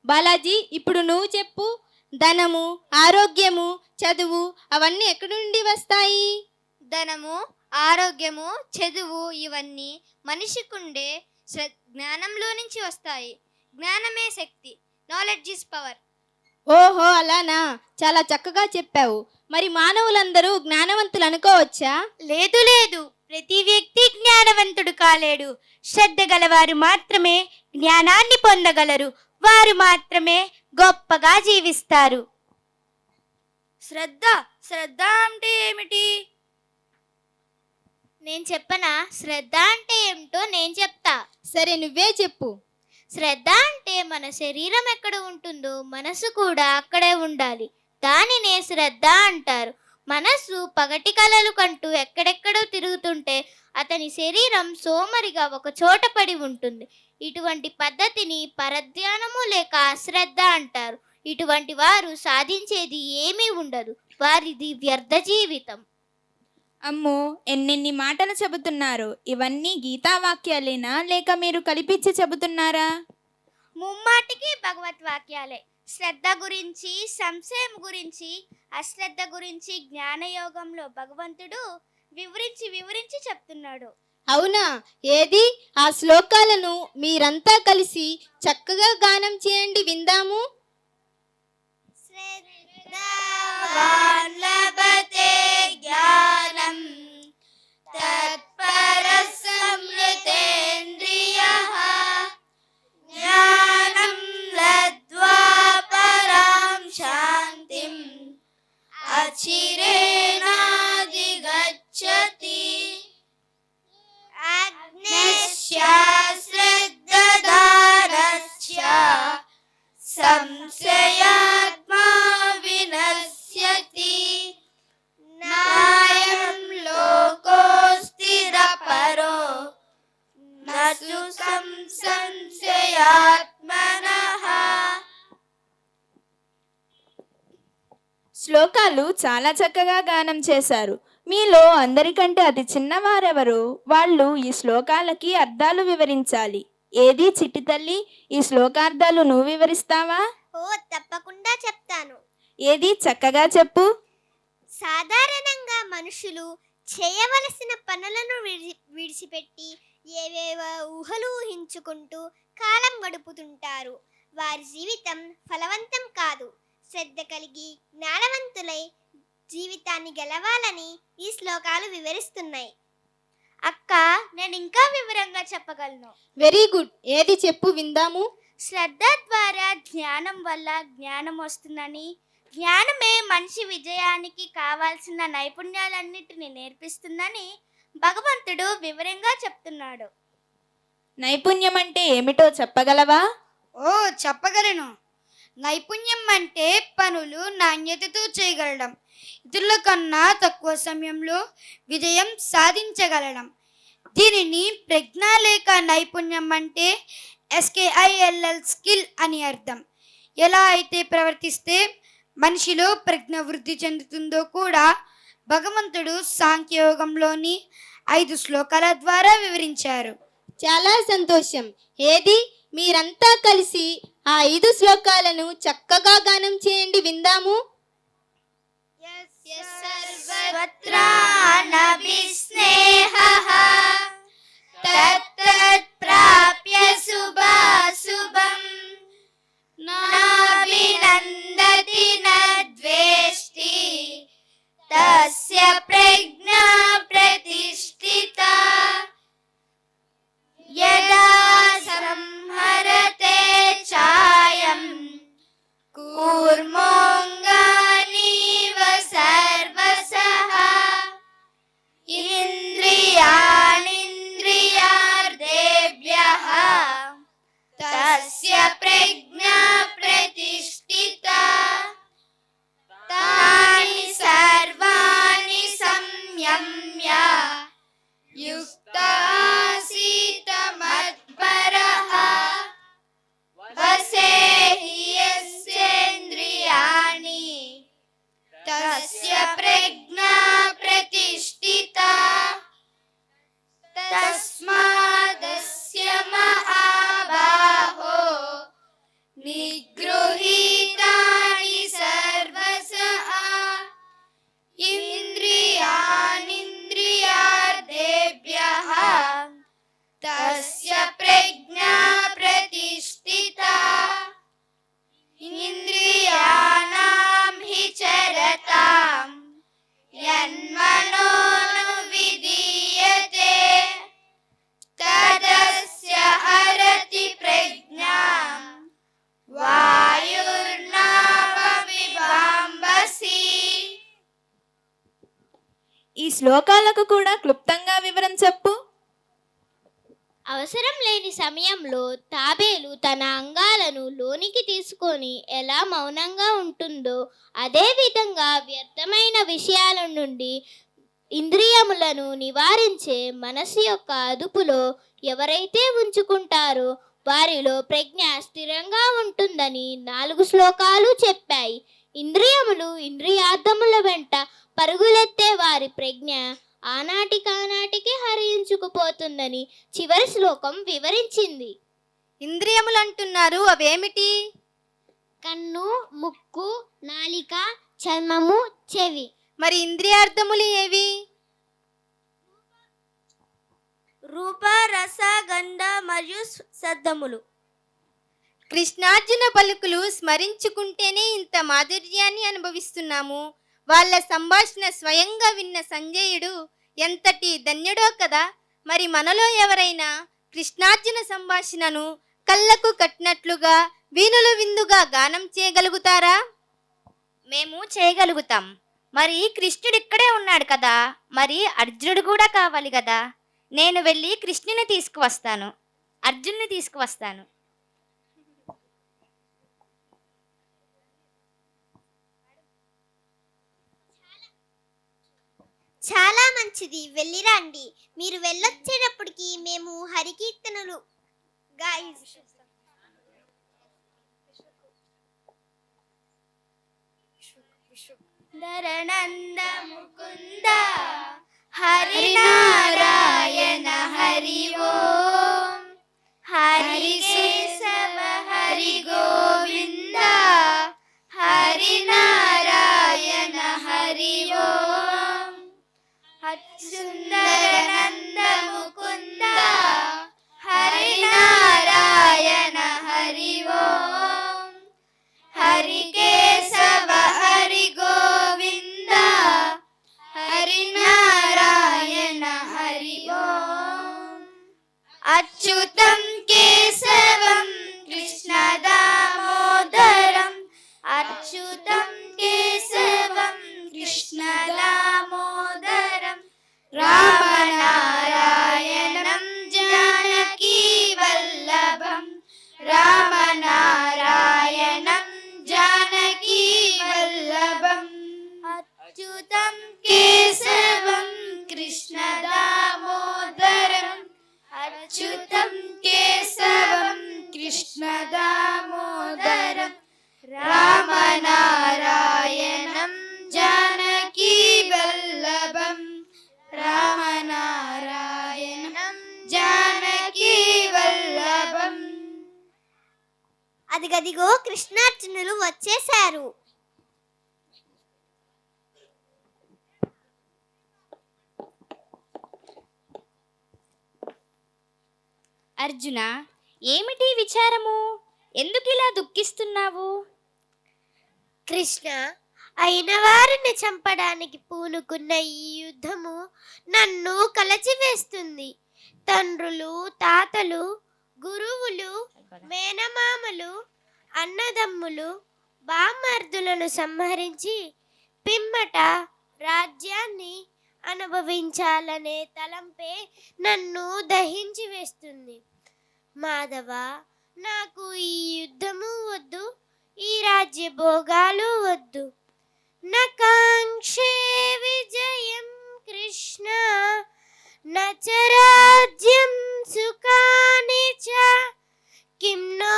బాలాజీ, ఇప్పుడు నువ్వు చెప్పు. ధనము, ఆరోగ్యము, చదువు అవన్నీ ఎక్కడి నుండి వస్తాయి? ధనము, ఆరోగ్యము, చదువు ఇవన్నీ మనిషికుండే జ్ఞానంలో నుంచి వస్తాయి. జ్ఞానమే శక్తి. Knowledge is power. ఓహో అలానా, చాలా చక్కగా చెప్పావు. మరి మానవులందరూ జ్ఞానవంతులు అనుకోవచ్చా? లేదు లేదు, ప్రతి వ్యక్తి జ్ఞానవంతుడు కాలేడు. శ్రద్ధ గలవారు మాత్రమే జ్ఞానాన్ని పొందగలరు. వారు మాత్రమే గొప్పగా జీవిస్తారు. శ్రద్ధ అంటే ఏమిటి? నేను చెప్పనా? శ్రద్ధ అంటే ఏమిటో నేను చెప్తా. సరే, నువ్వే చెప్పు. శ్రద్ధ అంటే మన శరీరం ఎక్కడ ఉంటుందో మనసు కూడా అక్కడే ఉండాలి. దానినే శ్రద్ధ అంటారు. మనస్సు పగటి కలలు కంటూ ఎక్కడెక్కడో తిరుగుతుంటే అతని శరీరం సోమరిగా ఒక చోట పడి ఉంటుంది. ఇటువంటి పద్ధతిని పరధ్యానము లేక అశ్రద్ధ అంటారు. ఇటువంటి వారు సాధించేది ఏమీ ఉండదు. వారిది వ్యర్థ జీవితం. అమ్మో, ఎన్నెన్ని మాటలు చెబుతున్నారు. ఇవన్నీ గీతావాక్యాలేనా లేక మీరు కల్పించి చెబుతున్నారా? ముమ్మాటికి భగవద్వాక్యాలే. శ్రద్ధ గురించి, సంశయం గురించి, అశ్రద్ధ గురించి జ్ఞానయోగంలో భగవంతుడు వివరించి చెప్తున్నాడు. అవునా? ఏది ఆ శ్లోకాలను మీరంతా కలిసి చక్కగా గానం చేయండి, విందాము. జ్ఞానం తత్పరః సంయతేంద్రియః జ్ఞానం లబ్ధ్వా పరాం శాంతిం అచిరేణాధిగచ్చతి. అగ్నిశ్చ శ్రద్ధదానశ్చ సంశయాత్మా వినశ్యతి. నాయం లోకోస్థిరపరో నసు సంశయాత్మనః. శ్లోకాలు చాలా చక్కగా గానం చేశారు. మీలో అందరికంటే అతి చిన్నవారెవరు? వాళ్ళు ఈ శ్లోకాలకి అర్థాలు వివరించాలి. ఏది చిట్టి తల్లి, ఈ శ్లోకార్థాలు నువ్వు వివరిస్తావా? ఓ తప్పకుండా చెప్తాను. ఏది చక్కగా చెప్పు. సాధారణంగా మనుషులు చేయవలసిన పనులను విడిచిపెట్టి ఏవేవో ఊహలు ఊహించుకుంటూ కాలం గడుపుతుంటారు. వారి జీవితం ఫలవంతం కాదు. శ్రద్ధ కలిగి జ్ఞానవంతులై జీవితాన్ని గెలవాలని ఈ శ్లోకాలు వివరిస్తున్నాయి. అక్క, నేను ఇంకా వివరంగా చెప్పగలను. వెరీ గుడ్, ఏది చెప్పు విందాము. శ్రద్ధ ద్వారా జ్ఞానం వల్ల జ్ఞానం వస్తుందని, జ్ఞానమే మనిషి విజయానికి కావాల్సిన నైపుణ్యాలన్నిటిని నేర్పిస్తుందని భగవంతుడు వివరంగా చెప్తున్నాడు. నైపుణ్యం అంటే ఏమిటో చెప్పగలవా? ఓ చెప్పగలను. నైపుణ్యం అంటే పనులు నాణ్యతతో చేయగలడం, ఇతరుల కన్నా తక్కువ సమయంలో విజయం సాధించగలడం. దీనిని ప్రజ్ఞ లేక నైపుణ్యం అంటే SKILL స్కిల్ అని అర్థం. ఎలా అయితే ప్రవర్తిస్తే మనిషిలో ప్రజ్ఞ వృద్ధి చెందుతుందో కూడా భగవంతుడు సాంఖ్యయోగంలోని 5 శ్లోకాల ద్వారా వివరించారు. చాలా సంతోషం. ఏది మీరంతా కలిసి ఆ 5 శ్లోకాలను చక్కగా గానం చేయండి, విందాము. సర్వత్రానభిస్నేహః తత్తత్ ప్రాప్య శుభాశుభం నాభినందతి నద్వేష్టి తస్య ప్రజ్ఞా ప్రతిష్ఠితా యదా సంహరతే ఛాయం కూర్మోంగానీవ సర్వసః ఇంద్రియాణింద్రియార్థేభ్యః తస్య ప్రజ్ఞా ప్రతిష్ఠితా తాని సర్వాణి సంయమ్య యుక్తాసీత మత్పరః వసేహి యస్యేంద్రియాణి తస్య ప్రజ్ఞా ప్రతిష్ఠితా తస్మాదస్య మహాబాహో నిగృహీతాని సర్వసః ఇంద్రియాణింద్రియార్థేభ్యః తస్య ప్రజ్ఞా ప్రతిష్ఠితా ఇంద్రియాణాం హి చరతాం యన్మనోను విధీయతే తదస్య హరతి ప్రజ్ఞాం వాయుర్నావమివాంబసి. ఈ శ్లోకాలకు కూడా క్లుప్తంగా వివరం చెప్పు. అవసరం లేని సమయంలో తాబేలు తన అంగాలను లోనికి తీసుకొని ఎలా మౌనంగా ఉంటుందో, అదే విధంగా వ్యర్థమైన విషయాల నుండి ఇంద్రియములను నివారించే మనసు యొక్క అదుపులో ఎవరైతే ఉంచుకుంటారో వారిలో ప్రజ్ఞ స్థిరంగా ఉంటుందని 4 శ్లోకాలు చెప్పాయి. ఇంద్రియములు ఇంద్రియార్థముల వెంట పరుగులెత్తే వారి ప్రజ్ఞ ఆనాటికానాటికి హరించుకుపోతుందని చివరి శ్లోకం వివరించింది. ఇంద్రియములు అంటున్నారు, అవేమిటి? కన్ను, ముక్కు, నాలిక, చర్మము, చెవి. మరి ఇంద్రియార్థములు ఏవి? రూప, రస, గంధ మరియు శబ్దములు. కృష్ణార్జున పలుకులు స్మరించుకుంటేనే ఇంత మాధుర్యాన్ని అనుభవిస్తున్నాము. వాళ్ళ సంభాషణ స్వయంగా విన్న సంజయుడు ఎంతటి ధన్యుడో కదా. మరి మనలో ఎవరైనా కృష్ణార్జున సంభాషణను కళ్ళకు కట్టినట్లుగా వీణులు విందుగా గానం చేయగలుగుతారా? మేము చేయగలుగుతాం. మరి కృష్ణుడు ఇక్కడే ఉన్నాడు కదా, మరి అర్జునుడు కూడా కావాలి కదా. నేను వెళ్ళి కృష్ణుని తీసుకువస్తాను, అర్జున్ని తీసుకువస్తాను. చాలా మంచిది, వెళ్ళిరండి. మీరు వెళ్ళొచ్చేటప్పటికి మేము హరికీర్తనలు ధరణంద ముకుంద హరినారాయణ హరి ఓం హరి అచ్యుతం కేశవం కృష్ణ దామోదరం అచ్యుతం కేశవం కృష్ణ దామోదరం రామనారాయణం జానకీ వల్లభం రామనారాయణం జానకీ వల్లభం అచ్యుతం కేశవం కృష్ణ దామోదరం అచ్యుతం కేశవం కృష్ణ దామోదరం రామనారాయణం జానకీ వల్లభం రామనారాయణం జానకీ వల్లభం. అదిగదిగో కృష్ణార్జునులు వచ్చేశారు. అర్జున, ఏమిటి విచారము? ఎందుకిలా దుఃఖిస్తున్నావు? కృష్ణ, అయిన వారిని చంపడానికి పూనుకున్న ఈ యుద్ధము నన్ను కలచివేస్తుంది. తండ్రులు, తాతలు, గురువులు, మేనమామలు, అన్నదమ్ములు, బామర్దులను సంహరించి పిమ్మట రాజ్యాన్ని అనుభవించాలనే తలంపే నన్ను దహించి వేస్తుంది. మాధవ, నాకు ఈ యుద్ధము వద్దు, ఈ రాజ్య భోగాలు వద్దు. నకాంక్షే విజయం కృష్ణ నచ రాజ్యం సుఖాని చ కిం నో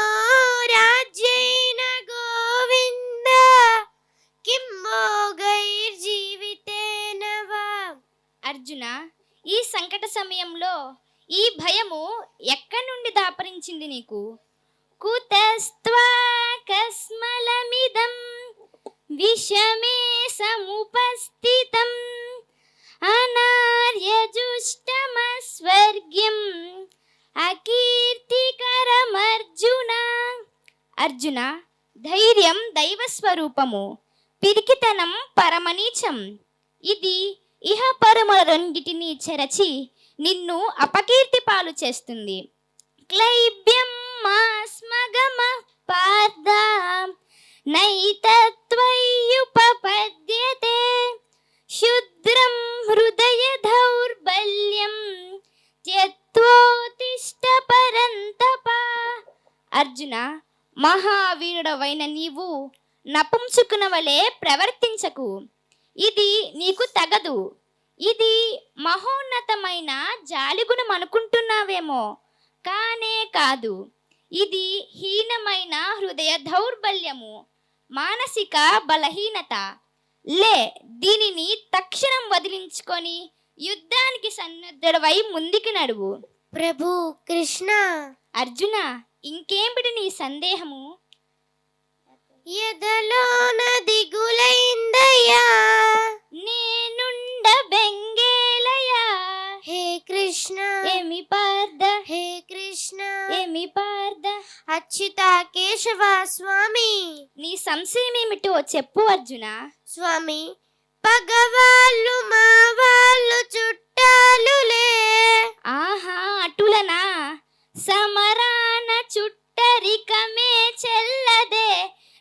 రాజ్యేన గోవింద కిం భోగైర్జీవితేన వా. అర్జున, ఈ సంకట సమయంలో ఈ భయము ఎక్కడి నుండి దాపరించింది నీకు? కుతస్త్వా కస్మలమిదం విషమే సముపస్థితం అనార్యజుష్టమస్వర్గ్యం అకీర్తికరమర్జున. అర్జున, ధైర్యం దైవస్వరూపము, పిరికితనం పరమనీచం. ఇది ఇహ పరముల రెండిటిని చెరచి నిన్ను అపకీర్తి పాలు చేస్తుంది. క్లైబ్యం మాస్మగమ పార్థ నైతత్వయుపపద్యతే శుద్రం హృదయ దౌర్బల్యం త్యక్తోతిష్ఠ పరంతప. అర్జున, మహావీరుడవైన నీవు నపుంసకున వలె ప్రవర్తించకు. ఇది నీకు తగదు. ఇది మహోన్నతమైన జాలిగుణం అనుకుంటున్నావేమో, కానే కాదు. ఇది హీనమైన హృదయ దౌర్బల్యము, మానసిక బలహీనత. లే, దీనిని తక్షణం వదిలించుకొని యుద్ధానికి సన్నద్ధుడవై ముందుకు నడువు. ప్రభు కృష్ణ. అర్జున, ఇంకేమిటి నీ సందేహము? ఎదలోన దిగులైందయ్యా నేనుండ బెంగేలయా. హే కృష్ణ, ఏమి పార్థ, హే కృష్ణ, ఏమి పార్థ. అచ్యుత కేశవ స్వామి. నీ సంశయమేమిటో చెప్పు అర్జున. స్వామి, పగవాళ్ళు మా వాళ్ళు చుట్టాలులే. ఆహా, అటులనా? సమరాన చుట్టరికమే చెల్లదే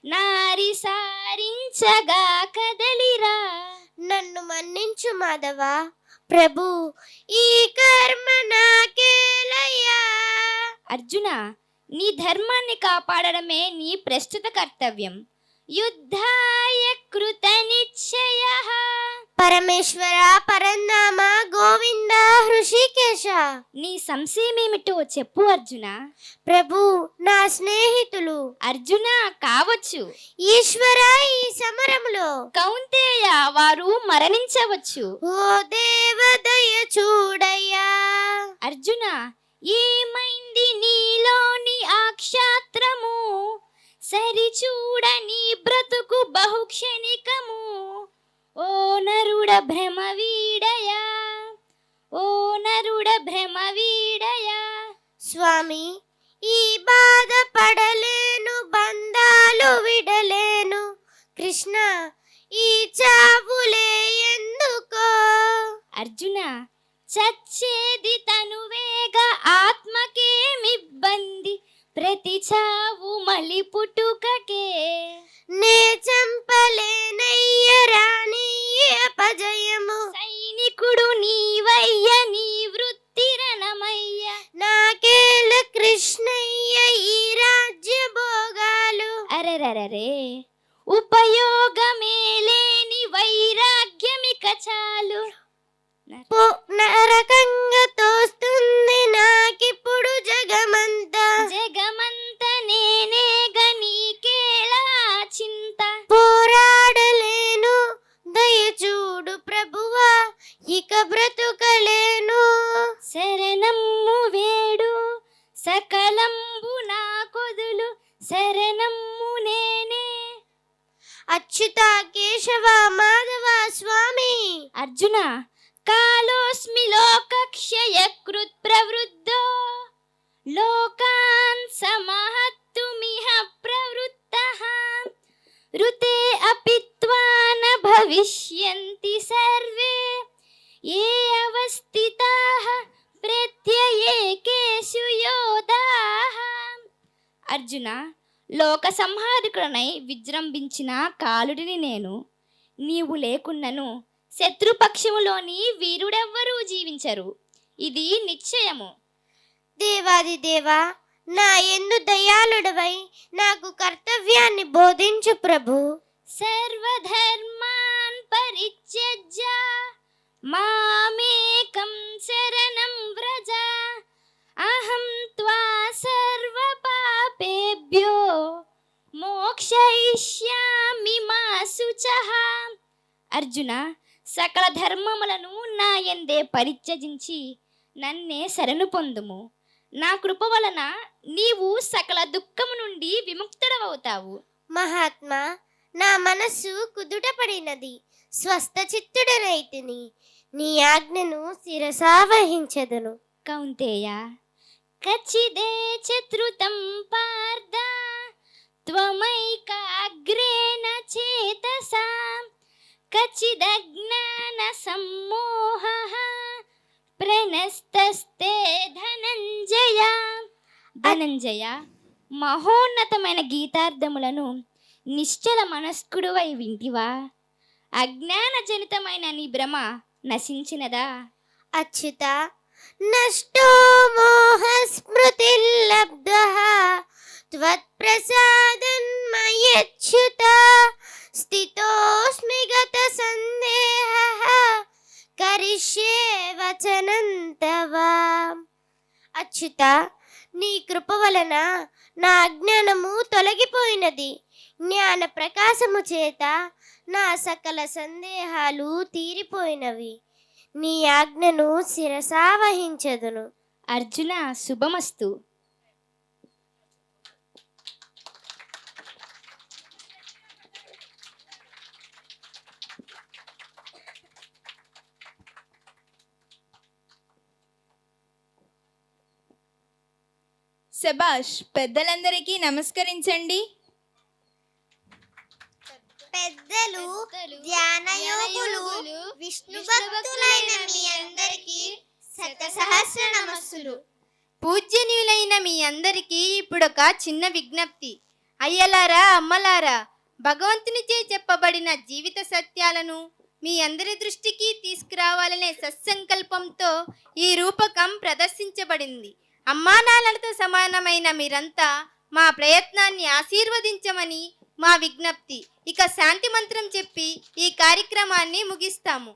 నారి సారించగా కదలిరా. నన్ను మన్నించు మాధవ. ప్రభు, ఈ కర్మ నాకేలయ్యా. అర్జున, నీ ధర్మాన్ని కాపాడడమే నీ ప్రస్తుత కర్తవ్యం. యుద్ధాయ కృత నిశ్చయః. పరమేశ్వర, పరంధామ, గోవింద, హృషికేశ. నీ సంశయమేమిటో చెప్పు అర్జున. ప్రభు, నా స్నేహితులు. అర్జున, కావచ్చు. ఈశ్వర, ఈ సమరములో కౌంతేయ, వారు మరణించవచ్చు. ఓ దేవదయ చూడయ్యా. అర్జున, ఏమైంది నీలోని ఆ క్షాత్రము? సరిచూడని బ్రతుకు బహుక్షణికము. ఓ నరుడ భ్రమ వీడయా, ఓ నరుడ భ్రమ వీడయా. స్వామి, ఈ బాధ పడలేను, బంధాలు విడలేను. కృష్ణ, ఈ చావులే ఎందుకో? అర్జున, చచ్చేది తనువేగ ఆత్మ వాని పుట్టుకకే. నే చంపలేనయ్య రాణి అపజయము, సైనికుడు నీవయ్య నీ వృత్తి రణమయ్య. నాకేల కృష్ణయ్య ఈ రాజ్య భోగాలు. అరెరరే ఉపయోగమే లేని వైరాగ్యమిక చాలు. నరకంగా తోస్తుంది నాకిప్పుడు జగమంతా, జగమంత నేనేగ నీకేలా చింత. పోరాడలేను దయచూడు ప్రభువా, ఇక బ్రతుకలేను. శరణమ్ము వేడు సకలంబు నా కొదులు, శరణమ్ము నేనే. అచ్యుత కేశవ మాధవ స్వామి. అర్జున కాలోస్మి లోకక్షయకృత్ ప్రవృద్ధో, లోకాన్ సమహత్తుమిహ ప్రవృత్తః. ఋతే అపి త్వాన భవిష్యంతి సర్వే, ఏ అవస్థితాః ప్రత్యయేకేషు యోధాః. అర్జున లోక సంహారకుడనై విజృంభించిన కాలుడిని నేను. నీవు లేకున్నను శత్రుపక్షములోని వీరుడెవ్వరూ జీవించరు, ఇది నిశ్చయము. దేవాది దేవా, నా యందు దయాళుడవై నాకు కర్తవ్యాన్ని బోధించు ప్రభు. సర్వధర్మాన్ పరిత్యజ్య మామేకం శరణం వ్రజ, అహం త్వా సర్వ పాపేభ్యో మోక్షయిష్యామి మా శుచః. అర్జున సకల ధర్మములను నా యందే పరిత్యజించి నన్నే శరణు పొందుము. నా కృప వలన నీవు సకల దుఃఖము నుండి విముక్తుడవవుతావు. మహాత్మా, నా మనస్సు కుదుటపడినది, స్వస్థ చిత్తుడనైతిని. నీ ఆజ్ఞను శిరసావహించెదను. కౌంతేయ కచిదే చతుృతం పార్థ, త్వమైకాగ్రేణ చేతసా, కచిదజ్ఞాన సమ్మోహః ప్రణస్తస్తే ధనంజయ. ధనంజయ, మహోన్నతమైన గీతార్థములను నిశ్చల మనస్కుడువై వింటివా? అజ్ఞాన జనితమైన నీ భ్రమ నశించినదా? అచ్యుత, నష్టో మోహ స్మృతిర్లబ్ధః త్వత్ప్రసాదన్మయచ్యుత, స్థితోస్మి గత సందేహః కరిష్యే వచనం తవ. అచ్యుత, నీ కృప వలన నా అజ్ఞానము తొలగిపోయినది. జ్ఞాన ప్రకాశము చేత నా సకల సందేహాలు తీరిపోయినవి. నీ ఆజ్ఞను శిరసావహించదును. అర్జున శుభమస్తు. శభాష్, పెద్దలందరికీ నమస్కరించండి. పెద్దలు, ధ్యానయోగులు, విష్ణు భక్తులైన మీ అందరికీ శతసహస్ర నమస్సులు. పూజ్యనీయులైన మీ అందరికీ ఇప్పుడొక చిన్న విజ్ఞప్తి. అయ్యలారా, అమ్మలారా, భగవంతునిచే చెప్పబడిన జీవిత సత్యాలను మీ అందరి దృష్టికి తీసుకురావాలనే సత్సంకల్పంతో ఈ రూపకం ప్రదర్శించబడింది. అమ్మానాన్నలతో సమానమైన మీరంతా మా ప్రయత్నాన్ని ఆశీర్వదించమని మా విజ్ఞప్తి. ఇక శాంతి మంత్రం చెప్పి ఈ కార్యక్రమాన్ని ముగిస్తాము.